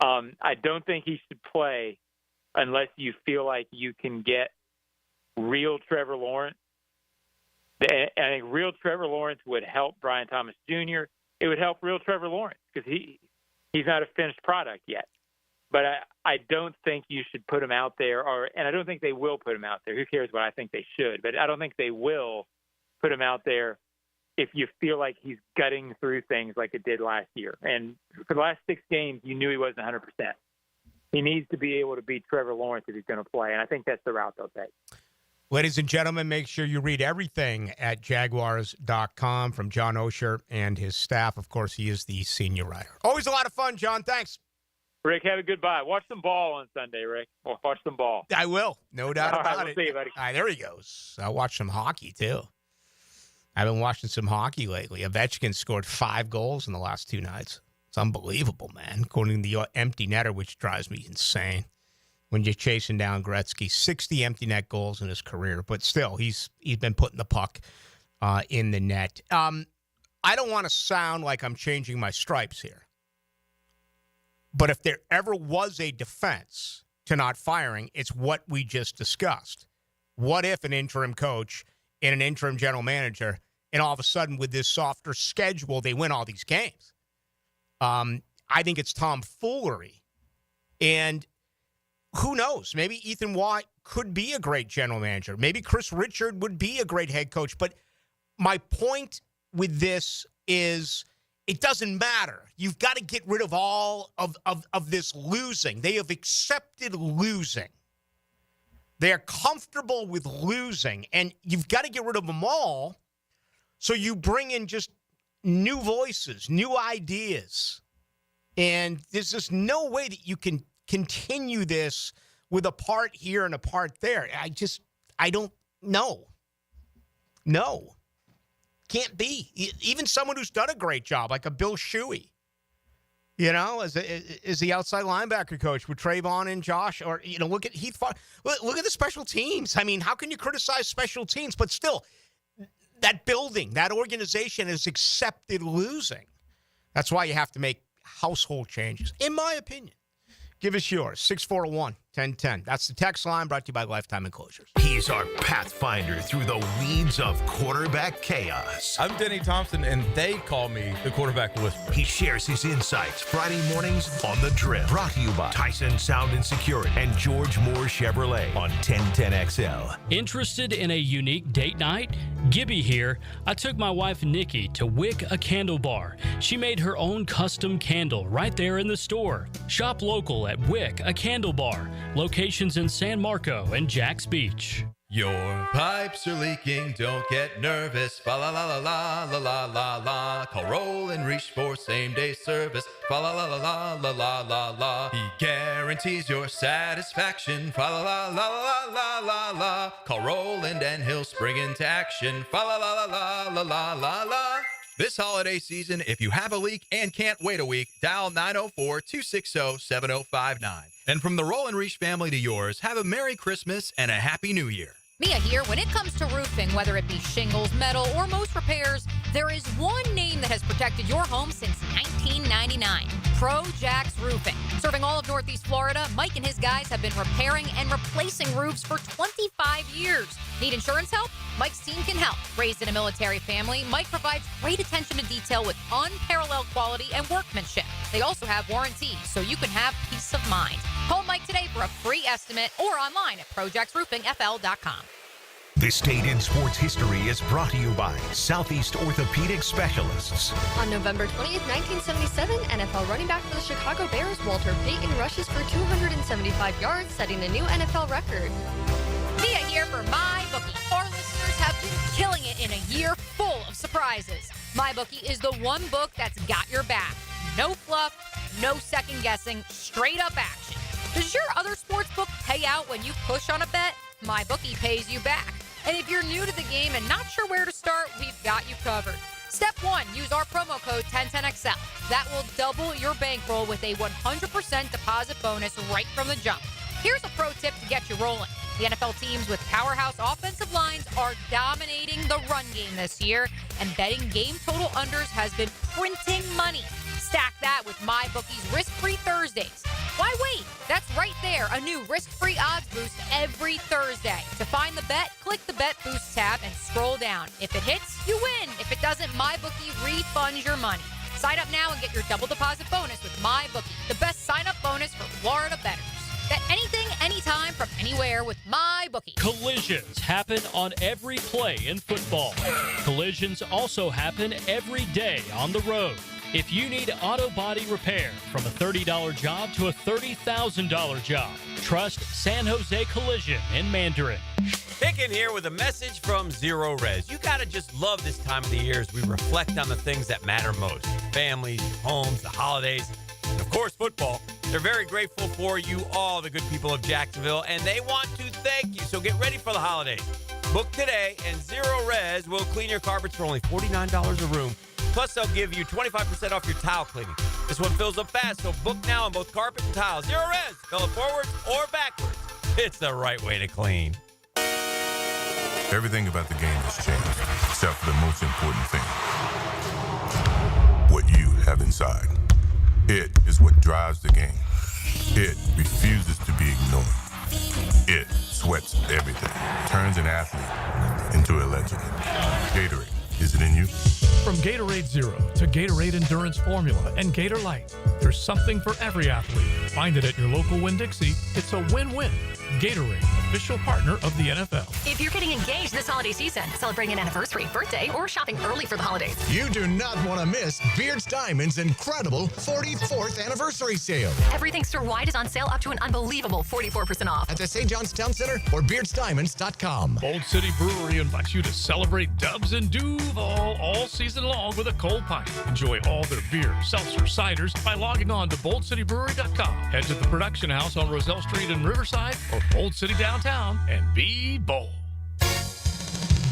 [SPEAKER 22] I don't think he should play unless you feel like you can get real Trevor Lawrence. I think real Trevor Lawrence would help Brian Thomas Jr. It would help real Trevor Lawrence because he's not a finished product yet. But I don't think you should put him out there, and I don't think they will put him out there. Who cares what I think they should? But I don't think they will put him out there if you feel like he's gutting through things like it did last year. And for the last 6 games, you knew he wasn't 100%. He needs to be able to beat Trevor Lawrence if he's going to play, and I think that's the route they'll take.
[SPEAKER 2] Ladies and gentlemen, make sure you read everything at Jaguars.com from John Oesher and his staff. Of course, he is the senior writer. Always a lot of fun, John. Thanks.
[SPEAKER 22] Rick, have a good bye. Watch some ball on Sunday, Rick. Watch some ball.
[SPEAKER 2] I will. No doubt
[SPEAKER 22] All right,
[SPEAKER 2] about
[SPEAKER 22] we'll
[SPEAKER 2] it.
[SPEAKER 22] see you, buddy.
[SPEAKER 2] All right, there he goes. I'll watch some hockey, too. I've been watching some hockey lately. Ovechkin scored 5 goals in the last 2 nights. It's unbelievable, man, according to the empty netter, which drives me insane. When you're chasing down Gretzky, 60 empty net goals in his career. But still, he's been putting the puck in the net. I don't want to sound like I'm changing my stripes here. But if there ever was a defense to not firing, it's what we just discussed. What if an interim coach and an interim general manager, and all of a sudden with this softer schedule, they win all these games? I think it's tomfoolery. And who knows? Maybe Ethan Watt could be a great general manager. Maybe Chris Richard would be a great head coach. But my point with this is it doesn't matter. You've got to get rid of all of this losing. They have accepted losing. They're comfortable with losing. And you've got to get rid of them all so you bring in just new voices, new ideas. And there's just no way that you can continue this with a part here and a part there. I don't know. No. Can't be. Even someone who's done a great job, like a Bill Shuey, as the outside linebacker coach with Trayvon and Josh, or, look at Heath. Look at the special teams. I mean, how can you criticize special teams? But still, that building, that organization has accepted losing. That's why you have to make household changes, in my opinion. Give us yours, 641-1010. That's the text line brought to you by Lifetime Enclosures.
[SPEAKER 1] He's our pathfinder through the weeds of quarterback chaos.
[SPEAKER 3] I'm Denny Thompson, and they call me the quarterback whisperer.
[SPEAKER 1] He shares his insights Friday mornings on The Drip. Brought to you by Tyson Sound and Security and George Moore Chevrolet on 1010XL.
[SPEAKER 20] Interested in a unique date night? Gibby here. I took my wife Nikki to Wick a Candle Bar. She made her own custom candle right there in the store. Shop local at Wick a Candle Bar. Locations in San Marco and Jacks Beach.
[SPEAKER 3] Your pipes are leaking, don't get nervous. Fa la la la la la la la la. Call Roll and Reach for same day service. Fa la la la la la la la la. He guarantees your satisfaction. Fa la la la la la la la. Call Roland and he'll spring into action. Fa la la la la la la la. This holiday season, if you have a leak and can't wait a week, dial 904-260-7059. And from the Roll and Reach family to yours, have a Merry Christmas and a Happy New Year.
[SPEAKER 4] Mia here. When it comes to roofing, whether it be shingles, metal, or most repairs, there is one name that has protected your home since 1999. Pro Jax Roofing. Serving all of Northeast Florida, Mike and his guys have been repairing and replacing roofs for 25 years. Need insurance help? Mike's team can help. Raised in a military family, Mike provides great attention to detail with unparalleled quality and workmanship. They also have warranties, so you can have peace of mind. Call Mike today for a free estimate or online at projacksroofingfl.com.
[SPEAKER 1] This date in sports history is brought to you by Southeast Orthopedic Specialists.
[SPEAKER 5] On November 20th, 1977, NFL running back for the Chicago Bears, Walter Payton, rushes for 275 yards, setting a new NFL record.
[SPEAKER 4] Mia here for MyBookie. Our listeners have been killing it in a year full of surprises. MyBookie is the one book that's got your back. No fluff, no second guessing, straight up action. Does your other sports book pay out when you push on a bet? MyBookie pays you back. And if you're new to the game and not sure where to start, we've got you covered. Step 1, use our promo code 1010XL. That will double your bankroll with a 100% deposit bonus right from the jump. Here's a pro tip to get you rolling. The NFL teams with powerhouse offensive lines are dominating the run game this year, and betting game total unders has been printing money. Stack that with MyBookie's risk-free Thursdays. Why wait? That's right there, a new risk-free odds boost every Thursday. To find the bet, click the Bet Boost tab and scroll down. If it hits, you win. If it doesn't, MyBookie refunds your money. Sign up now and get your double deposit bonus with MyBookie, the best sign-up bonus for Florida bettors. Bet anything, anytime, from anywhere with MyBookie.
[SPEAKER 20] Collisions happen on every play in football. Collisions also happen every day on the road. If you need auto body repair, from a $30 job to a $30,000 job, trust San Jose Collision in Mandarin.
[SPEAKER 16] Picking here with a message from Zero Res. You gotta just love this time of the year as we reflect on the things that matter most. Families, homes, the holidays, and of course football. They're very grateful for you all, the good people of Jacksonville, and they want to thank you. So get ready for the holidays. Book today, and Zero Res will clean your carpets for only $49 a room. Plus, they'll give you 25% off your tile cleaning. This one fills up fast, so book now on both carpet and tile. Zero Res. Fill it forwards or backwards. It's the right way to clean.
[SPEAKER 7] Everything about the game has changed, except for the most important thing. What you have inside. It is what drives the game. It refuses to be ignored. It sweats everything, turns an athlete into a legend. Gatorade, is it in you?
[SPEAKER 18] From Gatorade Zero to Gatorade Endurance Formula and Gator Light, there's something for every athlete. Find it at your local Winn-Dixie. It's a win-win. Gatorade, official partner of the NFL.
[SPEAKER 8] If you're getting engaged this holiday season, celebrating an anniversary, birthday, or shopping early for the holidays,
[SPEAKER 23] you do not want to miss Beard's Diamonds' incredible 44th anniversary sale.
[SPEAKER 8] everything store-wide is on sale up to an unbelievable 44% off.
[SPEAKER 23] At the St. John's Town Center or beardsdiamonds.com.
[SPEAKER 18] Bold City Brewery invites you to celebrate Dubs and Duval all season long with a cold pint. Enjoy all their beer, seltzer, ciders by logging on to boldcitybrewery.com. Head to the production house on Roselle Street in Riverside or Bold City downtown and be bold.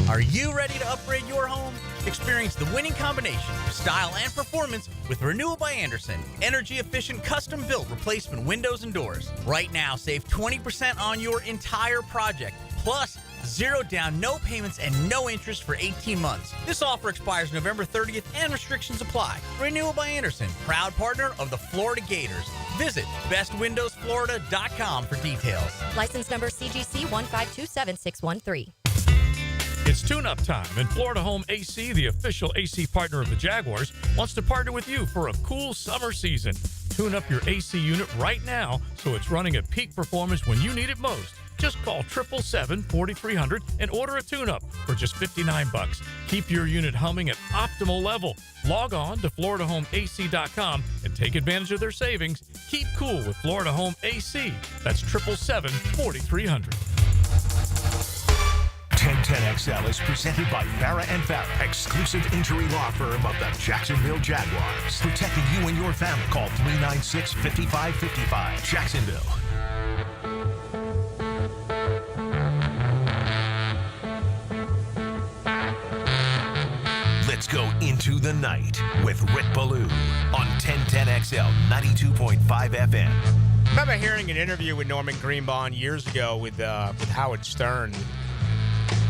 [SPEAKER 24] Are you ready to upgrade your home? Experience the winning combination of style and performance with Renewal by Andersen. Energy-efficient, custom-built replacement windows and doors. Right now, save 20% on your entire project. Plus, 0 down, no payments, and no interest for 18 months. This offer expires November 30th and restrictions apply. Renewal by Andersen, proud partner of the Florida Gators. Visit bestwindowsflorida.com for details.
[SPEAKER 8] License number CGC 1527613.
[SPEAKER 18] It's tune-up time, and Florida Home AC, the official AC partner of the Jaguars, wants to partner with you for a cool summer season. Tune up your AC unit right now so it's running at peak performance when you need it most. Just call 777-4300 and order a tune-up for just $59. Keep your unit humming at optimal level. Log on to FloridaHomeAC.com and take advantage of their savings. Keep cool with Florida Home AC. That's 777-4300.
[SPEAKER 1] 1010XL is presented by Farah & Farah, exclusive injury law firm of the Jacksonville Jaguars. Protecting you and your family. Call 396-5555. Jacksonville. Let's go into the night with Rick Ballou on 1010XL 92.5 FM.
[SPEAKER 2] I remember hearing an interview with Norman Greenbaum years ago with Howard Stern.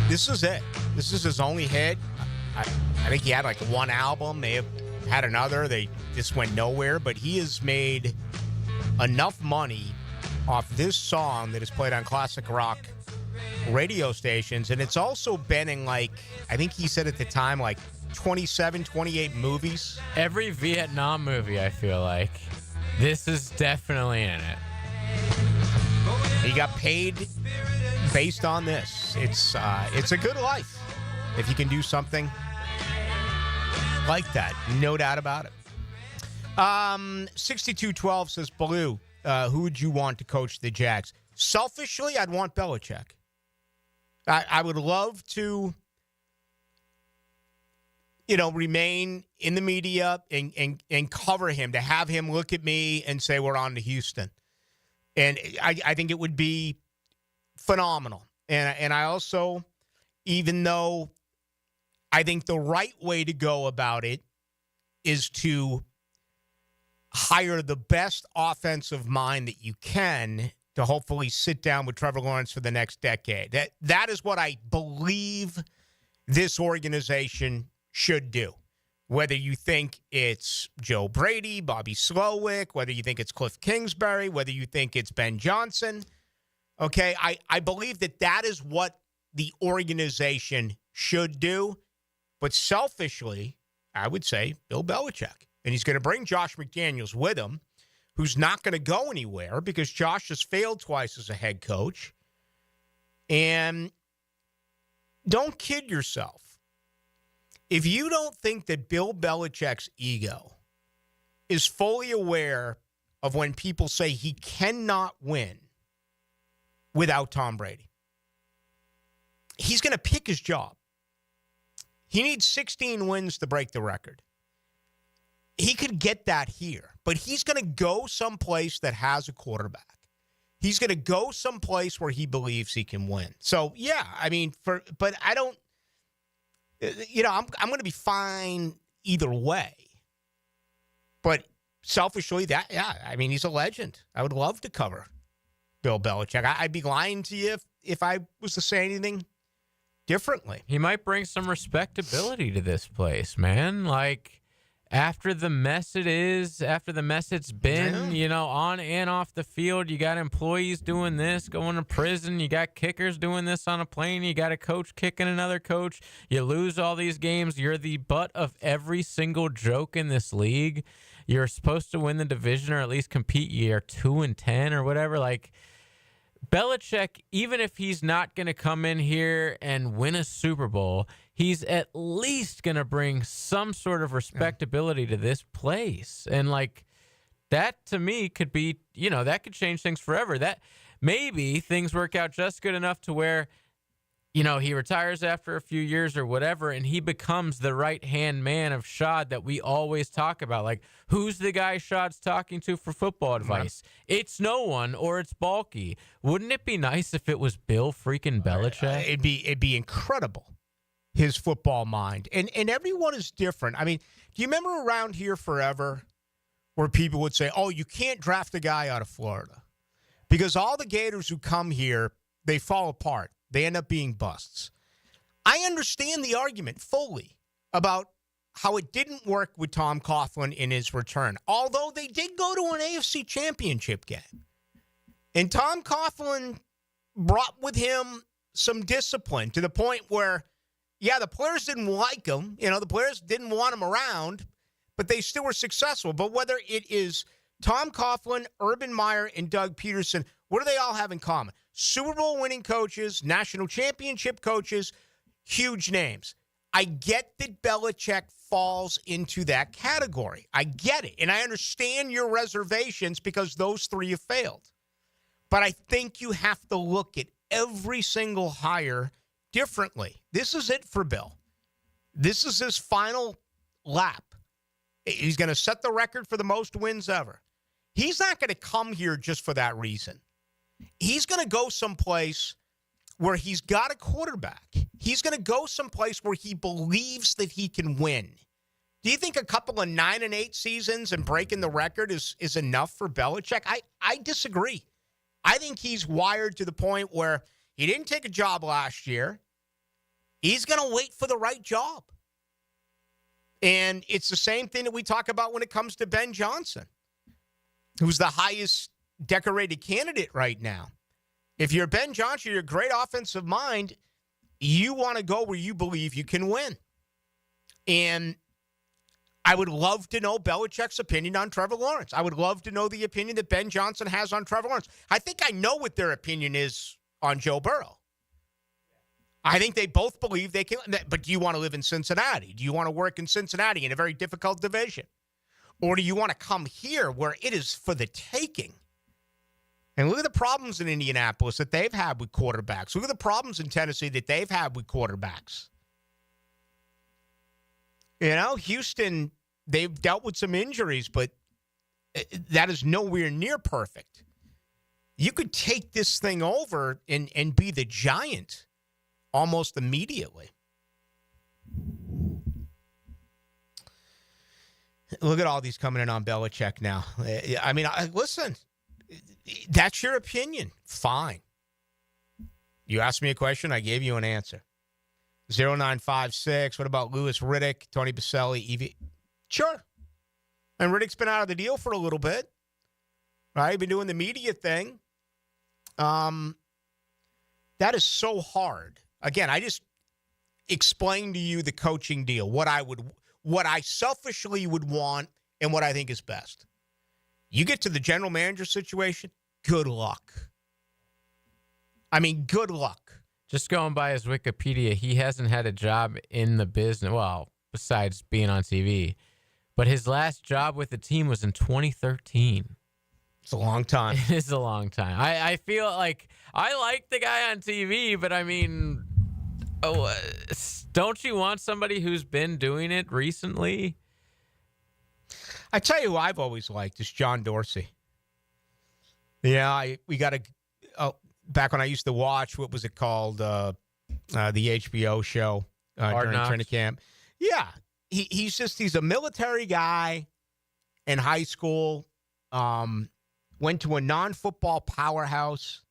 [SPEAKER 2] This is it. This is his only hit. I think he had like one album. They have had another. They just went nowhere. But he has made enough money off this song that is played on classic rock radio stations. And it's also been in, like, I think he said at the time, like 27, 28 movies.
[SPEAKER 9] Every Vietnam movie, I feel like. This is definitely in it.
[SPEAKER 2] He got paid based on this. It's a good life if you can do something like that. No doubt about it. 6212 says, Ballou, who would you want to coach the Jags? Selfishly, I'd want Belichick. I would love to, remain in the media and cover him, to have him look at me and say, we're on to Houston. And I think it would be phenomenal. And I also, even though I think the right way to go about it is to hire the best offensive mind that you can to hopefully sit down with Trevor Lawrence for the next decade. That is what I believe this organization should do. Whether you think it's Joe Brady, Bobby Slowick, whether you think it's Cliff Kingsbury, whether you think it's Ben Johnson, okay, I believe that is what the organization should do. But selfishly, I would say Bill Belichick. And he's going to bring Josh McDaniels with him, who's not going to go anywhere because Josh has failed twice as a head coach. And don't kid yourself. If you don't think that Bill Belichick's ego is fully aware of when people say he cannot win without Tom Brady, he's going to pick his job. He needs 16 wins to break the record. He could get that here, but he's going to go someplace that has a quarterback. He's going to go someplace where he believes he can win. So, yeah, I mean, but I don't, I'm going to be fine either way. But selfishly, he's a legend. I would love to cover Bill Belichick. I'd be lying to you if I was to say anything differently.
[SPEAKER 9] He might bring some respectability to this place, man. Like, after the mess it's been, on and off the field, you got employees doing this, going to prison, you got kickers doing this on a plane, you got a coach kicking another coach, you lose all these games, you're the butt of every single joke in this league. You're supposed to win the division or at least compete. You're 2-10 or whatever. Like, Belichick, even if he's not going to come in here and win a Super Bowl, he's at least going to bring some sort of respectability to this place. And, like, that to me could be, that could change things forever. That maybe things work out just good enough to where, he retires after a few years or whatever, and he becomes the right-hand man of Shad that we always talk about. Like, who's the guy Shad's talking to for football advice? It's no one, or it's Balky. Wouldn't it be nice if it was Bill freaking Belichick?
[SPEAKER 2] It'd be incredible, his football mind. And everyone is different. I mean, do you remember around here forever where people would say, oh, you can't draft a guy out of Florida because all the Gators who come here, they fall apart. They end up being busts. I understand the argument fully about how it didn't work with Tom Coughlin in his return, although they did go to an AFC championship game. And Tom Coughlin brought with him some discipline to the point where, the players didn't like him. The players didn't want him around, but they still were successful. But whether it is Tom Coughlin, Urban Meyer, and Doug Peterson, what do they all have in common? Super Bowl winning coaches, national championship coaches, huge names. I get that Belichick falls into that category. I get it. And I understand your reservations because those three have failed. But I think you have to look at every single hire differently. This is it for Bill. This is his final lap. He's going to set the record for the most wins ever. He's not going to come here just for that reason. He's going to go someplace where he's got a quarterback. He's going to go someplace where he believes that he can win. Do you think a couple of 9-8 seasons and breaking the record is enough for Belichick? I disagree. I think he's wired to the point where he didn't take a job last year. He's going to wait for the right job. And it's the same thing that we talk about when it comes to Ben Johnson, who's the highest decorated candidate right now. If you're Ben Johnson, you're a great offensive mind, you want to go where you believe you can win. And I would love to know Belichick's opinion on Trevor Lawrence. I would love to know the opinion that Ben Johnson has on Trevor Lawrence. I think I know what their opinion is on Joe Burrow. I think they both believe they can. But do you want to live in Cincinnati? Do you want to work in Cincinnati in a very difficult division? Or do you want to come here where it is for the taking? And look at the problems in Indianapolis that they've had with quarterbacks. Look at the problems in Tennessee that they've had with quarterbacks. You know, Houston, they've dealt with some injuries, but that is nowhere near perfect. You could take this thing over and be the giant almost immediately. Look at all these coming in on Belichick now. I mean, listen, that's your opinion. Fine. You asked me a question, I gave you an answer. 0956. What about Louis Riddick, Tony Baselli, Evie? Sure. And Riddick's been out of the deal for a little bit. Right? Been doing the media thing. That is so hard. Again, I just explained to you the coaching deal, what I selfishly would want and what I think is best. You get to the general manager situation, good luck. I mean, good luck.
[SPEAKER 9] Just going by his Wikipedia, he hasn't had a job in the business, well, besides being on TV. But his last job with the team was in 2013.
[SPEAKER 2] It's a long time.
[SPEAKER 9] It is a long time. I feel like I like the guy on TV, but I mean, don't you want somebody who's been doing it recently?
[SPEAKER 2] I tell you who I've always liked is John Dorsey. Yeah, we got to back when I used to watch, what was it called? The HBO show during training camp. Yeah, he's a military guy in high school. Went to a non-football powerhouse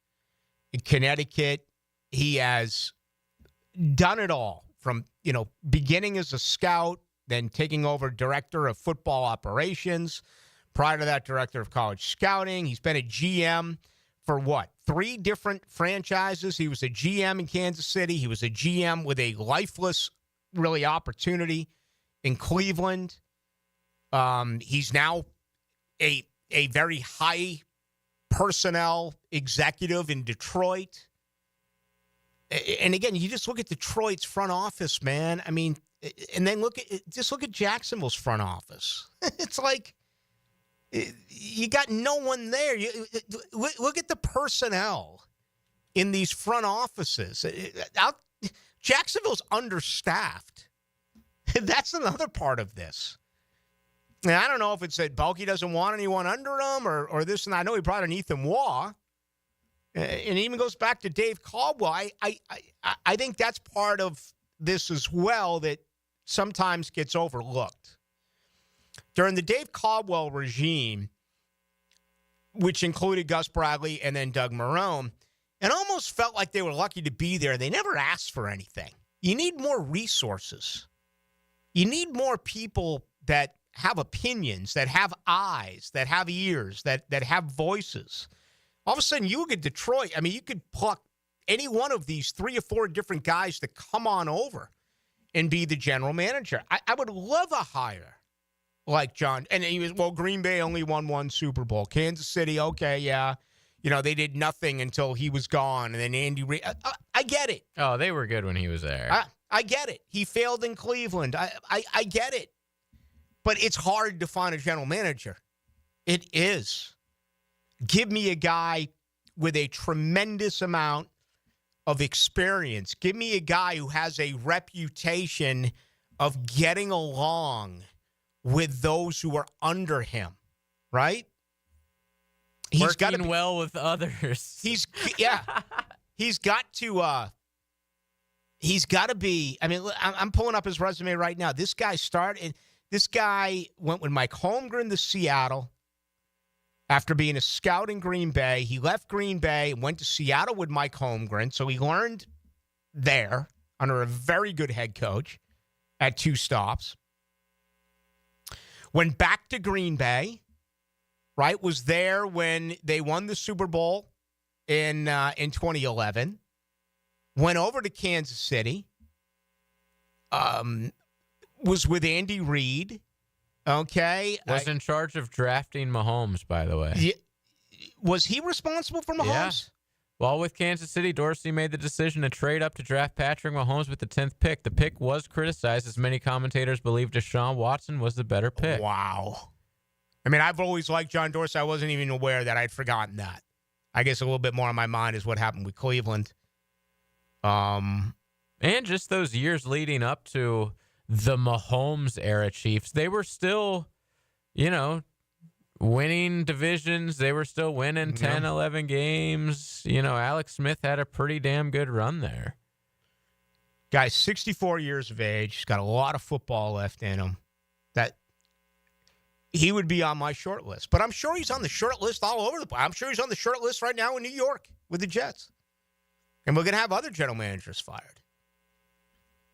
[SPEAKER 2] in Connecticut. He has done it all from, beginning as a scout, then taking over director of football operations. Prior to that, director of college scouting. He's been a GM for 3 different franchises. He was a GM in Kansas City. He was a GM with a lifeless, really, opportunity in Cleveland. He's now a very high personnel executive in Detroit. And again, you just look at Detroit's front office, man. I mean, and then look at Jacksonville's front office. It's like you got no one there. Look at the personnel in these front offices. Jacksonville's understaffed. That's another part of this. Now, I don't know if it's that Bulky doesn't want anyone under him or this and that. I know he brought in Ethan Waugh. And it even goes back to Dave Caldwell. I think that's part of this as well that sometimes gets overlooked. During the Dave Caldwell regime, which included Gus Bradley and then Doug Marrone, it almost felt like they were lucky to be there. They never asked for anything. You need more resources. You need more people that have opinions, that have eyes, that have ears, that have voices. All of a sudden, you look at Detroit. I mean, you could pluck any one of these 3 or 4 different guys to come on over and be the general manager. I would love a hire like John. And he was, Green Bay only won 1 Super Bowl. Kansas City, okay, yeah. They did nothing until he was gone. And then Andy Reid. I get it.
[SPEAKER 9] Oh, they were good when he was there.
[SPEAKER 2] I get it. He failed in Cleveland. I get it. But it's hard to find a general manager. It is. Give me a guy with a tremendous amount of experience. Give me a guy who has a reputation of getting along with those who are under him, right?
[SPEAKER 9] He's got to be well with others.
[SPEAKER 2] He's got to be. I mean, I'm pulling up his resume right now. This guy went with Mike Holmgren to Seattle. After being a scout in Green Bay, he left Green Bay and went to Seattle with Mike Holmgren. So he learned there under a very good head coach at 2 stops. Went back to Green Bay, right? Was there when they won the Super Bowl in 2011. Went over to Kansas City. Was with Andy Reid. Okay.
[SPEAKER 9] Was in charge of drafting Mahomes, by the way.
[SPEAKER 2] Yeah. Was he responsible for Mahomes?
[SPEAKER 9] Yeah. While with Kansas City, Dorsey made the decision to trade up to draft Patrick Mahomes with the 10th pick. The pick was criticized as many commentators believed Deshaun Watson was the better pick.
[SPEAKER 2] Wow. I mean, I've always liked John Dorsey. I wasn't even aware that I'd forgotten that. I guess a little bit more on my mind is what happened with Cleveland.
[SPEAKER 9] And just those years leading up to the Mahomes era Chiefs, they were still, winning divisions. They were still winning 10, 11 games. Alex Smith had a pretty damn good run there.
[SPEAKER 2] Guy's 64 years of age. He's got a lot of football left in him. That he would be on my short list. But I'm sure he's on the short list all over the place. I'm sure he's on the short list right now in New York with the Jets. And we're going to have other general managers fired.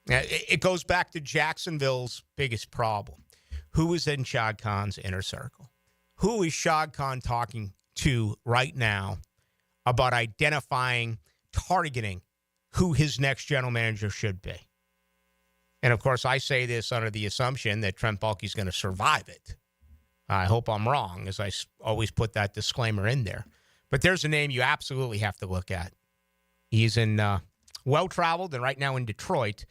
[SPEAKER 2] It goes back to Jacksonville's biggest problem. Who is in Shad Khan's inner circle? Who is Shad Khan talking to right now about identifying, targeting who his next general manager should be? And, of course, I say this under the assumption that Trent Baalke's going to survive it. I hope I'm wrong, as I always put that disclaimer in there. But there's a name you absolutely have to look at. He's well-traveled and right now in Detroit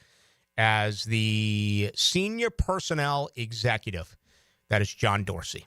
[SPEAKER 2] as the senior personnel executive. That is John Dorsey.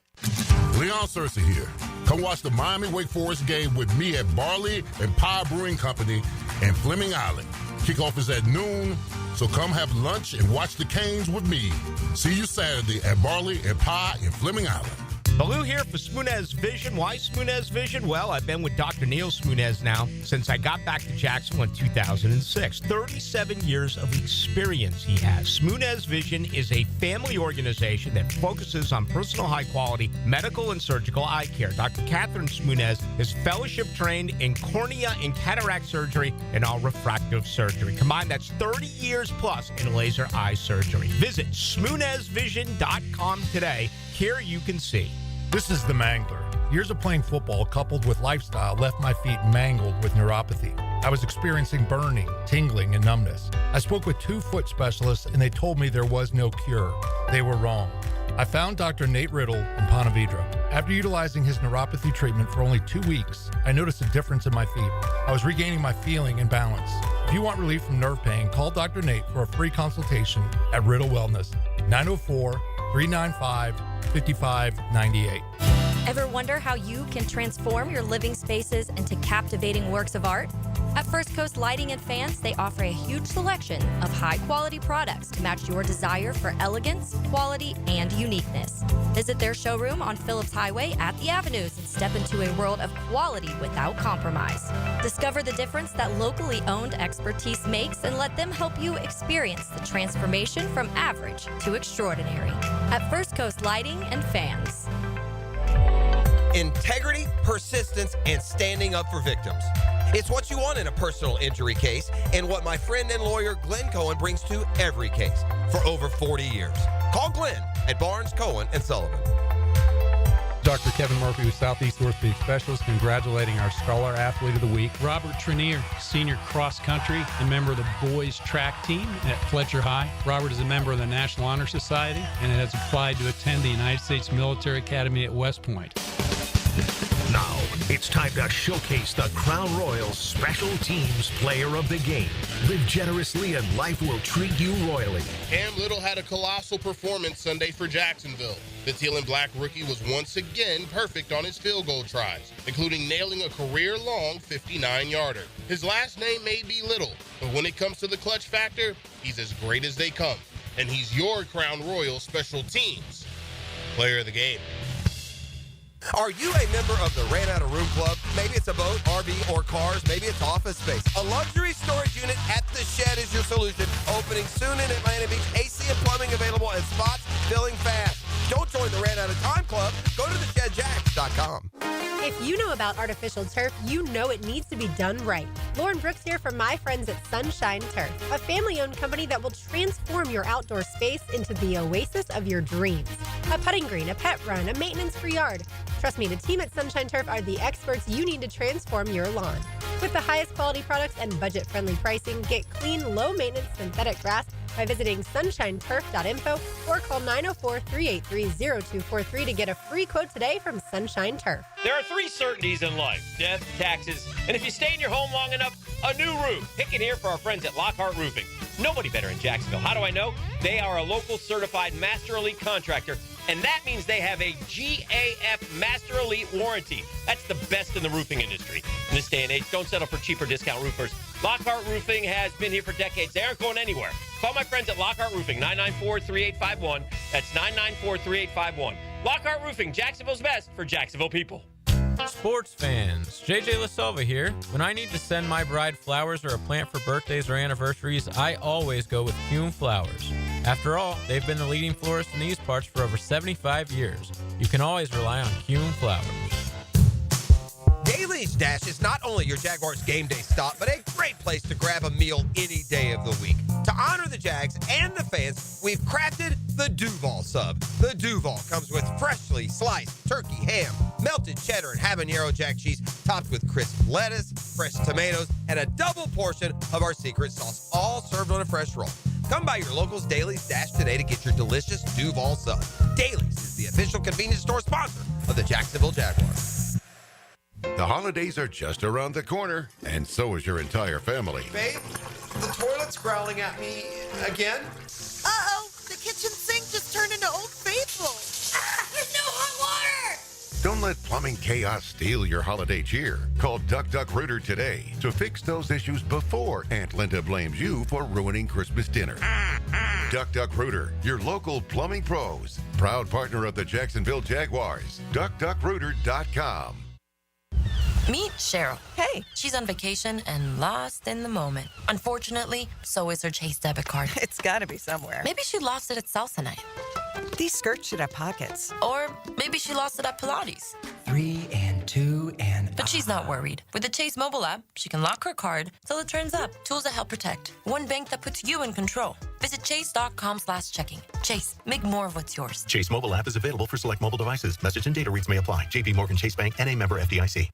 [SPEAKER 10] Leon Searcy here. Come watch the Miami-Wake Forest game with me at Barley and Pie Brewing Company in Fleming Island. Kickoff is at noon, so come have lunch and watch the Canes with me. See you Saturday at Barley and Pie in Fleming Island.
[SPEAKER 2] Ballou here for Smoonez Vision. Why Smoonez Vision? Well, I've been with Dr. Neil Smoonez now since I got back to Jacksonville in 2006. 37 years of experience he has. Smoonez Vision is a family organization that focuses on personal high-quality medical and surgical eye care. Dr. Catherine Smoonez is fellowship-trained in cornea and cataract surgery and all refractive surgery. Combined, that's 30 years plus in laser eye surgery. Visit SmoonezVision.com today. Here you can see.
[SPEAKER 11] This is the Mangler. Years of playing football coupled with lifestyle left my feet mangled with neuropathy. I was experiencing burning, tingling, and numbness. I spoke with 2 foot specialists, and they told me there was no cure. They were wrong. I found Dr. Nate Riddle in Ponte Vedra. After utilizing his neuropathy treatment for only 2 weeks, I noticed a difference in my feet. I was regaining my feeling and balance. If you want relief from nerve pain, call Dr. Nate for a free consultation at Riddle Wellness, 904-395-5598.
[SPEAKER 12] Ever wonder how you can transform your living spaces into captivating works of art? At First Coast Lighting and Fans, they offer a huge selection of high-quality products to match your desire for elegance, quality, and uniqueness. Visit their showroom on Phillips Highway at the Avenues and step into a world of quality without compromise. Discover the difference that locally owned expertise makes and let them help you experience the transformation from average to extraordinary. At First Coast Lighting and Fans.
[SPEAKER 13] Integrity, persistence, and standing up for victims. It's what you want in a personal injury case and what my friend and lawyer Glenn Cohen brings to every case for over 40 years. Call Glenn at Barnes, Cohen, and Sullivan.
[SPEAKER 14] Dr. Kevin Murphy with Southeast Orthopedic Specialist congratulating our Scholar Athlete of the Week.
[SPEAKER 25] Robert Trenier, senior cross country and member of the boys track team at Fletcher High. Robert is a member of the National Honor Society and has applied to attend the United States Military Academy at West Point.
[SPEAKER 1] Now, it's time to showcase the Crown Royal Special Teams Player of the Game. Live generously and life will treat you royally.
[SPEAKER 26] Cam Little had a colossal performance Sunday for Jacksonville. The teal and black rookie was once again perfect on his field goal tries, including nailing a career-long 59-yarder. His last name may be Little, but when it comes to the clutch factor, he's as great as they come. And he's your Crown Royal Special Teams Player of the Game.
[SPEAKER 13] Are you a member of the Ran Out of Room Club? Maybe it's a boat, RV, or cars. Maybe it's office space. A luxury storage unit at the Shed is your solution. Opening soon in Atlanta Beach. AC and plumbing available and spots filling fast. Don't join the Ran Out of Time Club. Go to theshedjags.com.
[SPEAKER 27] If you know about artificial turf, you know it needs to be done right. Lauren Brooks here from my friends at Sunshine Turf, a family-owned company that will transform your outdoor space into the oasis of your dreams. a putting green, a pet run, a maintenance-free yard. Trust me, the team at Sunshine Turf are the experts you need to transform your lawn. With the highest quality products and budget-friendly pricing, get clean, low-maintenance synthetic grass by visiting sunshineturf.info or call 904-383-0243 to get a free quote today from Sunshine Turf.
[SPEAKER 16] There are 3 certainties in life: death, taxes, and if you stay in your home long enough, a new roof. Pick it here for our friends at Lockhart Roofing. Nobody better in Jacksonville. How do I know? They are a local certified Master Elite contractor, and that means they have a GAF Master Elite warranty. That's the best in the roofing industry. In this day and age, don't settle for cheaper discount roofers. Lockhart Roofing has been here for decades. They aren't going anywhere. Call my friends at Lockhart Roofing, 994-3851. That's 994-3851. Lockhart Roofing, Jacksonville's best for Jacksonville people.
[SPEAKER 9] Sports fans, JJ LaSalva here. When I need to send my bride flowers or a plant for birthdays or anniversaries, I always go with Kuhn Flowers. After all, they've been the leading florist in these parts for over 75 years. You can always rely on Kuhn Flowers.
[SPEAKER 13] Daly's Dash is not only your Jaguars game day stop, but a great place to grab a meal any day of the week. To honor the Jags and the fans, we've crafted the Duval sub. The Duval comes with freshly sliced turkey, ham, melted cheddar, and habanero jack cheese, topped with crisp lettuce, fresh tomatoes, and a double portion of our secret sauce, all served on a fresh roll. Come by your local's Daly's Dash today to get your delicious Duval sub. Daly's is the official convenience store sponsor of the Jacksonville Jaguars.
[SPEAKER 3] The holidays are just around the corner, and so is your entire family.
[SPEAKER 6] Babe, the toilet's growling at me again.
[SPEAKER 15] Uh-oh, the kitchen sink just turned into Old Faithful. There's no hot water!
[SPEAKER 3] Don't let plumbing chaos steal your holiday cheer. Call Duck Duck Rooter today to fix those issues before Aunt Linda blames you for ruining Christmas dinner. Duck Duck Rooter, your local plumbing pros. Proud partner of the Jacksonville Jaguars. DuckDuckRooter.com.
[SPEAKER 17] Meet Cheryl. Hey. She's on vacation and lost in the moment. Unfortunately, so is her Chase debit card.
[SPEAKER 15] It's gotta be somewhere.
[SPEAKER 17] Maybe she lost it at salsa night.
[SPEAKER 15] These skirts should have pockets.
[SPEAKER 17] Or maybe she lost it at Pilates.
[SPEAKER 19] 3 and 2 and...
[SPEAKER 17] But she's not worried. With the Chase mobile app, she can lock her card till it turns up. Tools that help protect. One bank that puts you in control. Visit chase.com/checking. Chase, make more of what's yours.
[SPEAKER 21] Chase mobile app is available for select mobile devices. Message and data rates may apply. JP Morgan Chase Bank, N.A. member FDIC.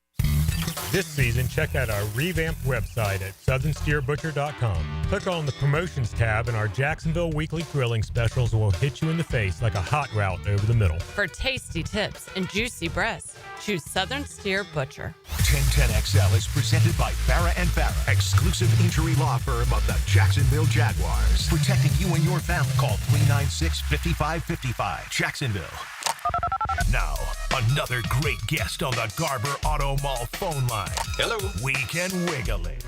[SPEAKER 22] This season, check out our revamped website at southernsteerbutcher.com. Click on the Promotions tab, and our Jacksonville weekly grilling specials will hit you in the face like a hot route over the middle.
[SPEAKER 28] For tasty tips and juicy breasts, choose Southern Steer Butcher.
[SPEAKER 1] 1010XL is presented by Farah & Farah, exclusive injury law firm of the Jacksonville Jaguars. Protecting you and your family. Call 396-5555. Jacksonville. Now, another great guest on the Garber Auto Mall phone line.
[SPEAKER 13] Hello.
[SPEAKER 1] We can wiggle it.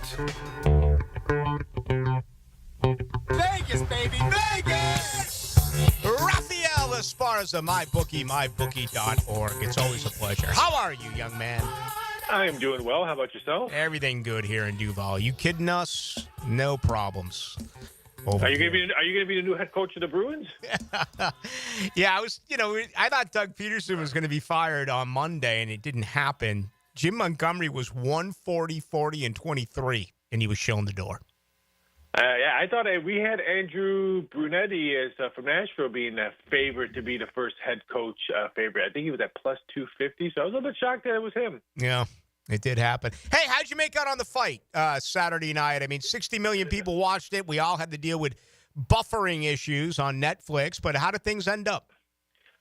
[SPEAKER 2] Vegas, baby, Vegas! Raphael Esparza, mybookie.org. It's always a pleasure. How are you, young man?
[SPEAKER 29] I am doing well. How about yourself?
[SPEAKER 2] Everything good here in Duval. You kidding us? No problems.
[SPEAKER 29] Are you going to be the new head coach of the Bruins?
[SPEAKER 2] Yeah, I thought Doug Peterson was going to be fired on Monday, and it didn't happen. Jim Montgomery was 140, 40, and 23, and he was shown the door.
[SPEAKER 29] Yeah, I thought we had Andrew Brunetti as from Nashville being a favorite to be the first head coach favorite. I think he was at plus 250, so I was a little bit shocked that it was him.
[SPEAKER 2] Yeah. It did happen. Hey, how'd you make out on the fight Saturday night? I mean, 60 million people watched it. We all had to deal with buffering issues on Netflix, but how did things end up?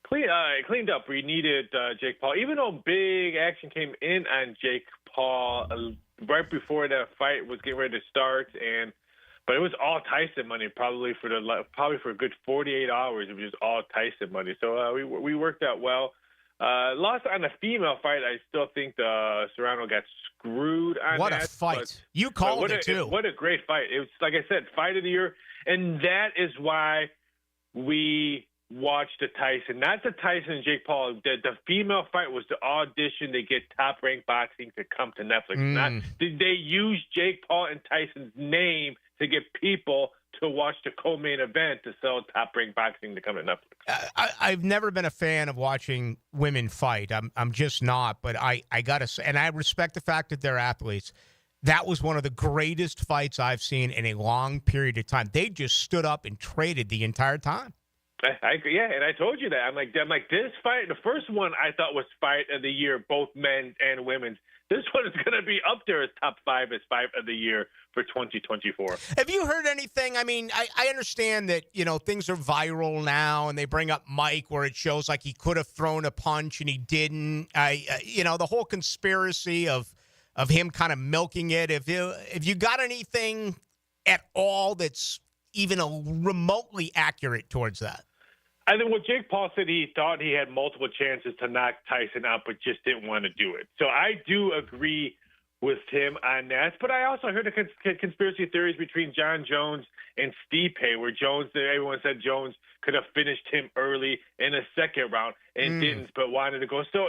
[SPEAKER 29] Cleaned up. We needed Jake Paul. Even though big action came in on Jake Paul right before the fight was getting ready to start, but it was all Tyson money probably for a good 48 hours. It was just all Tyson money. So we worked out well. Lost on the female fight. I still think Serrano got screwed on
[SPEAKER 2] what
[SPEAKER 29] that.
[SPEAKER 2] What a fight. You called it, too.
[SPEAKER 29] What a great fight. It was, like I said, fight of the year. And that is why we watched the Tyson. Not the Tyson and Jake Paul. The female fight was the audition to get Top Rank Boxing to come to Netflix. Did they use Jake Paul and Tyson's name to get people to watch the co-main event to sell Top Rank Boxing to come to Netflix?
[SPEAKER 2] I've never been a fan of watching women fight. I'm just not. But I gotta say, and I respect the fact that they're athletes. That was one of the greatest fights I've seen in a long period of time. They just stood up and traded the entire time.
[SPEAKER 29] And I told you that. I'm like, this fight, the first one I thought was fight of the year, both men and women's. This one is going to be up there as top 5 as fight of the year for 2024.
[SPEAKER 2] Have you heard anything? I mean, I understand that, things are viral now and they bring up Mike where it shows like he could have thrown a punch and he didn't. The whole conspiracy of him kind of milking it. If you got anything at all that's even remotely accurate towards that?
[SPEAKER 29] I think what Jake Paul said, he thought he had multiple chances to knock Tyson out, but just didn't want to do it. So I do agree with him on that. But I also heard the conspiracy theories between John Jones and Stipe, where everyone said Jones could have finished him early in the second round and didn't, but wanted to go. So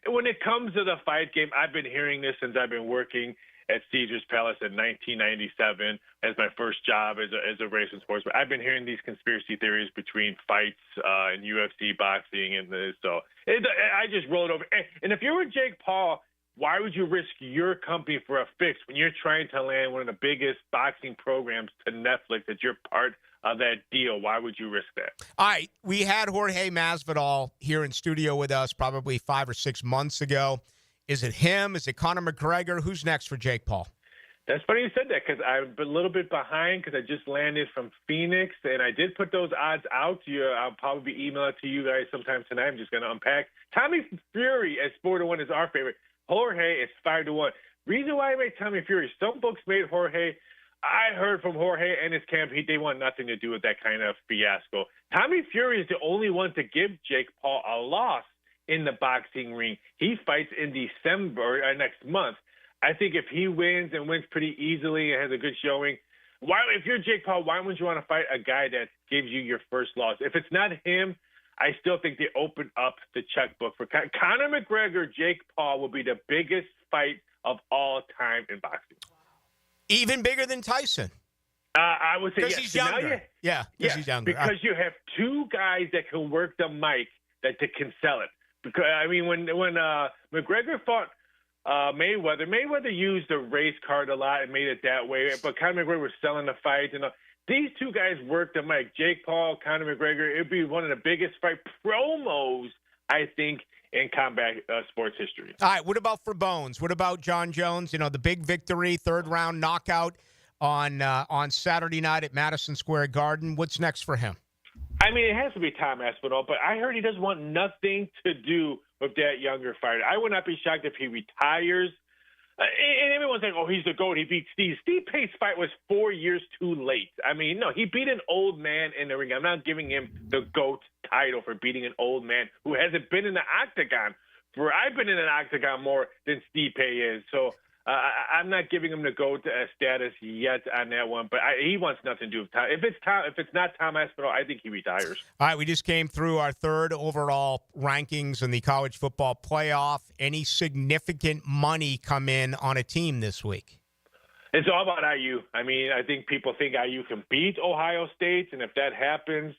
[SPEAKER 29] when it comes to the fight game, I've been hearing this since I've been working at Caesars Palace in 1997 as my first job as a racing sportsman. I've been hearing these conspiracy theories between fights and UFC boxing and this. So I just rolled over. And if you were Jake Paul, why would you risk your company for a fix when you're trying to land one of the biggest boxing programs to Netflix that you're part of that deal? Why would you risk that?
[SPEAKER 2] All right. We had Jorge Masvidal here in studio with us probably 5 or 6 months ago. Is it him? Is it Conor McGregor? Who's next for Jake Paul?
[SPEAKER 29] That's funny you said that because I'm a little bit behind because I just landed from Phoenix, and I did put those odds out to you. I'll probably email it to you guys sometime tonight. I'm just going to unpack. Tommy Fury at 4-1 is our favorite. Jorge is 5-1. Reason why I made Tommy Fury, some books made Jorge. I heard from Jorge and his camp, they want nothing to do with that kind of fiasco. Tommy Fury is the only one to give Jake Paul a loss in the boxing ring. He fights in December next month. I think if he wins and wins pretty easily and has a good showing, if you're Jake Paul, why wouldn't you want to fight a guy that gives you your first loss? If it's not him, I still think they open up the checkbook for Conor McGregor. Jake Paul will be the biggest fight of all time in boxing.
[SPEAKER 2] Even bigger than Tyson.
[SPEAKER 29] I would say
[SPEAKER 2] because he's younger. Because he's younger.
[SPEAKER 29] Because you have two guys that can work the mic that can sell it. Because when McGregor fought Mayweather used the race card a lot and made it that way. But Conor McGregor was selling the fight, and these two guys worked the mic. Jake Paul, Conor McGregor. It'd be one of the biggest fight promos, I think, in combat sports history.
[SPEAKER 2] All right. What about for Bones? What about John Jones? The big victory, 3rd round knockout on Saturday night at Madison Square Garden. What's next for him?
[SPEAKER 29] It has to be Tom Aspinall, but I heard he doesn't want nothing to do with that younger fighter. I would not be shocked if he retires. And everyone's like, oh, he's the GOAT. He beat Steve. Steve Pace's fight was 4 years too late. No, he beat an old man in the ring. I'm not giving him the GOAT title for beating an old man who hasn't been in the octagon. I've been in an octagon more than Steve Pace is. So I'm not giving him the GOAT status yet on that one, but he wants nothing to do with Tom. If it's not Tom Aspinall, I think he retires.
[SPEAKER 2] All right, we just came through our 3rd overall rankings in the college football playoff. Any significant money come in on a team this week?
[SPEAKER 29] It's all about IU. I think people think IU can beat Ohio State, and if that happens,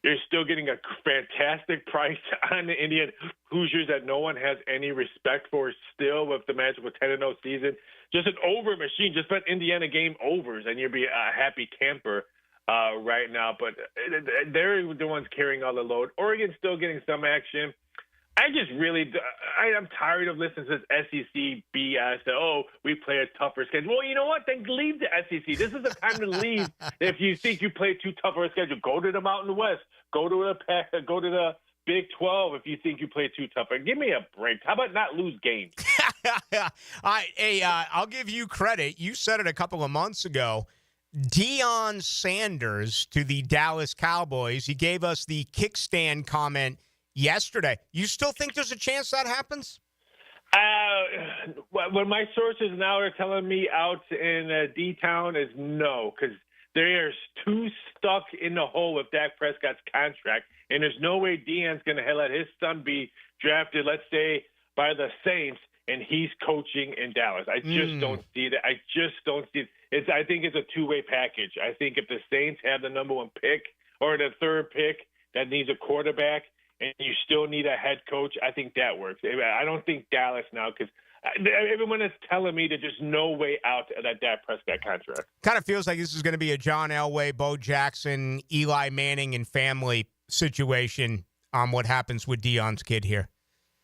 [SPEAKER 29] you're still getting a fantastic price on the Indian Hoosiers that no one has any respect for still with the magical 10-0 season. Just an over machine. Just bet Indiana game overs, and you'll be a happy camper right now. But they're the ones carrying all the load. Oregon's still getting some action. I'm tired of listening to this SEC BS that, we play a tougher schedule. Well, you know what? Then leave the SEC. This is the time to leave. If you think you play too tough of a schedule, go to the Mountain West. Go to the Big 12 if you think you play too tough. Give me a break. How about not lose games?
[SPEAKER 2] I'll give you credit. You said it a couple of months ago. Deion Sanders to the Dallas Cowboys. He gave us the kickstand comment yesterday. You still think there's a chance that happens?
[SPEAKER 29] What my sources now are telling me out in D-Town is no, because they're too stuck in the hole with Dak Prescott's contract, and there's no way Deion's going to let his son be drafted, let's say, by the Saints, and he's coaching in Dallas. I just don't see that. I just don't see it. I think it's a two-way package. I think if the Saints have the number 1 pick or the 3rd pick that needs a quarterback, and you still need a head coach, I think that works. I don't think Dallas now, because everyone is telling me there's just no way out of that Dak Prescott contract.
[SPEAKER 2] Kind of feels like this is going to be a John Elway, Bo Jackson, Eli Manning, and family situation on what happens with Deion's kid here.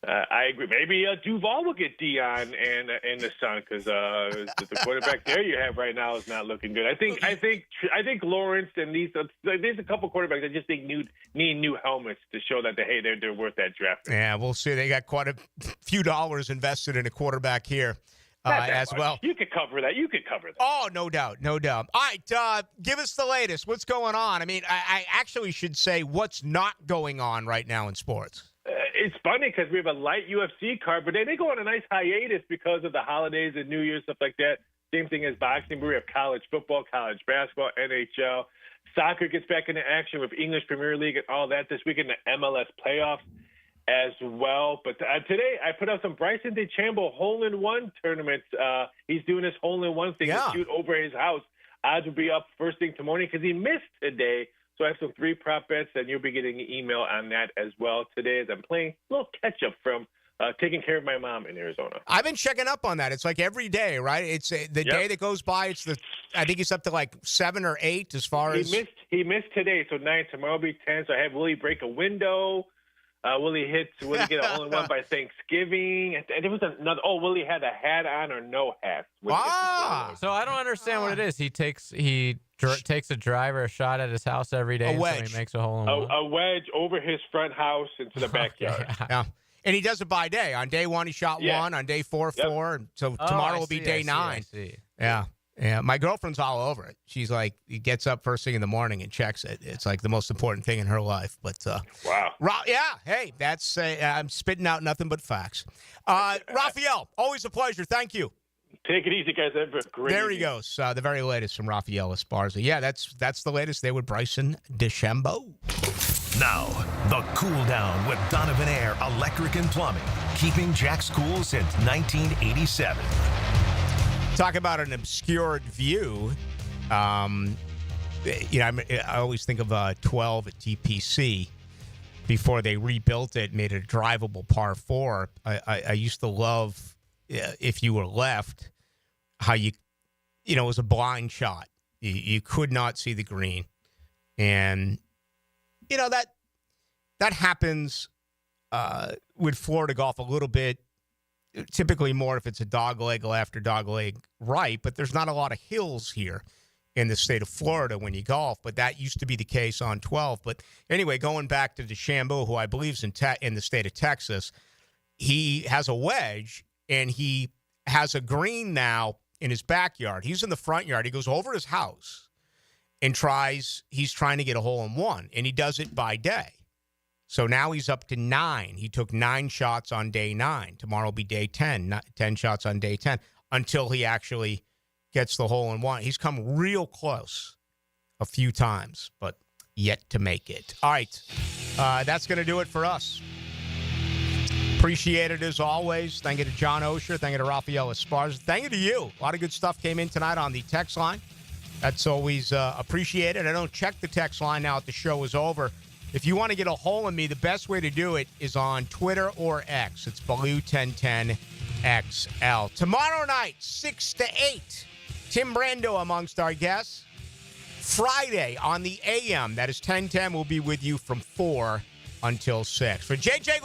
[SPEAKER 29] I agree. Maybe Duval will get Deion and the son because the quarterback there you have right now is not looking good. I think Lawrence and there's a couple quarterbacks I just think need new helmets to show that they're worth that draft.
[SPEAKER 2] Yeah, we'll see. They got quite a few dollars invested in a quarterback here as well.
[SPEAKER 29] You could cover that.
[SPEAKER 2] Oh, no doubt. All right, give us the latest. What's going on? I mean, I actually should say what's not going on right now in sports.
[SPEAKER 29] It's funny because we have a light UFC card, but they go on a nice hiatus because of the holidays and New Year's, stuff like that. Same thing as boxing. We have college football, college basketball, NHL. Soccer gets back into action with English Premier League and all that this weekend, the MLS playoffs as well. But today I put out some Bryson DeChambeau hole-in-one tournaments. He's doing this hole-in-one thing to shoot over his house. Odds will be up first thing tomorrow because he missed today. So I have some 3 prop bets, and you'll be getting an email on that as well today as I'm playing a little catch-up from taking care of my mom in Arizona.
[SPEAKER 2] I've been checking up on that. It's like every day, right? It's the day that goes by. I think it's up to like 7 or 8 as far as
[SPEAKER 29] he missed today, so 9. Tomorrow will be 10. So I have Willie break a window. Willie get a hole-in-one by Thanksgiving? And there was another. Oh, Willie had a hat on or no hat.
[SPEAKER 9] So I don't understand what it is. He takes a driver a shot at his house every day.
[SPEAKER 2] A wedge.
[SPEAKER 9] So he makes a hole-in-one.
[SPEAKER 29] A wedge over his front house into the backyard.
[SPEAKER 2] Yeah. And he does it by day. On day 1, he shot 1. On day 4, 4. And so tomorrow will be day 9.
[SPEAKER 9] I see.
[SPEAKER 2] Yeah. Yeah, my girlfriend's all over it. She's like, he gets up first thing in the morning and checks it. It's like the most important thing in her life. But
[SPEAKER 29] wow,
[SPEAKER 2] yeah, hey, that's I'm spitting out nothing but facts. Raphael, always a pleasure. Thank you.
[SPEAKER 29] Take it easy, guys. Have a great
[SPEAKER 2] There he
[SPEAKER 29] evening.
[SPEAKER 2] goes. The very latest from Raphael Esparza. Yeah, that's the latest. They with Bryson DeChambeau.
[SPEAKER 1] Now, the cool down with Donovan Air Electric and Plumbing, keeping Jack's cool since 1987.
[SPEAKER 2] Talk about an obscured view. I always think of 12 at TPC before they rebuilt it, made it a drivable par 4. I used to love, if you were left, how it was a blind shot. You could not see the green. And, that happens with Florida golf a little bit. Typically more if it's a dogleg left or dogleg right, but there's not a lot of hills here in the state of Florida when you golf, but that used to be the case on 12. But anyway, going back to DeChambeau, who I believe is in the state of Texas, he has a wedge, and he has a green now in his backyard. He's in the front yard. He goes over his house and he's trying to get a hole-in-one, and he does it by day. So now he's up to 9. He took 9 shots on day 9. Tomorrow will be day 10. 10 shots on day 10 until he actually gets the hole-in-one. He's come real close a few times, but yet to make it. All right, that's going to do it for us. Appreciate it as always. Thank you to John Oesher. Thank you to Raphael Esparza. Thank you to you. A lot of good stuff came in tonight on the text line. That's always appreciated. I don't check the text line now that the show is over. If you want to get a hold of me, the best way to do it is on Twitter or X. It's Ballou1010XL. Tomorrow night, 6 to 8, Tim Brando amongst our guests. Friday on the AM, that is 10:10, we'll be with you from 4 until 6. For JJ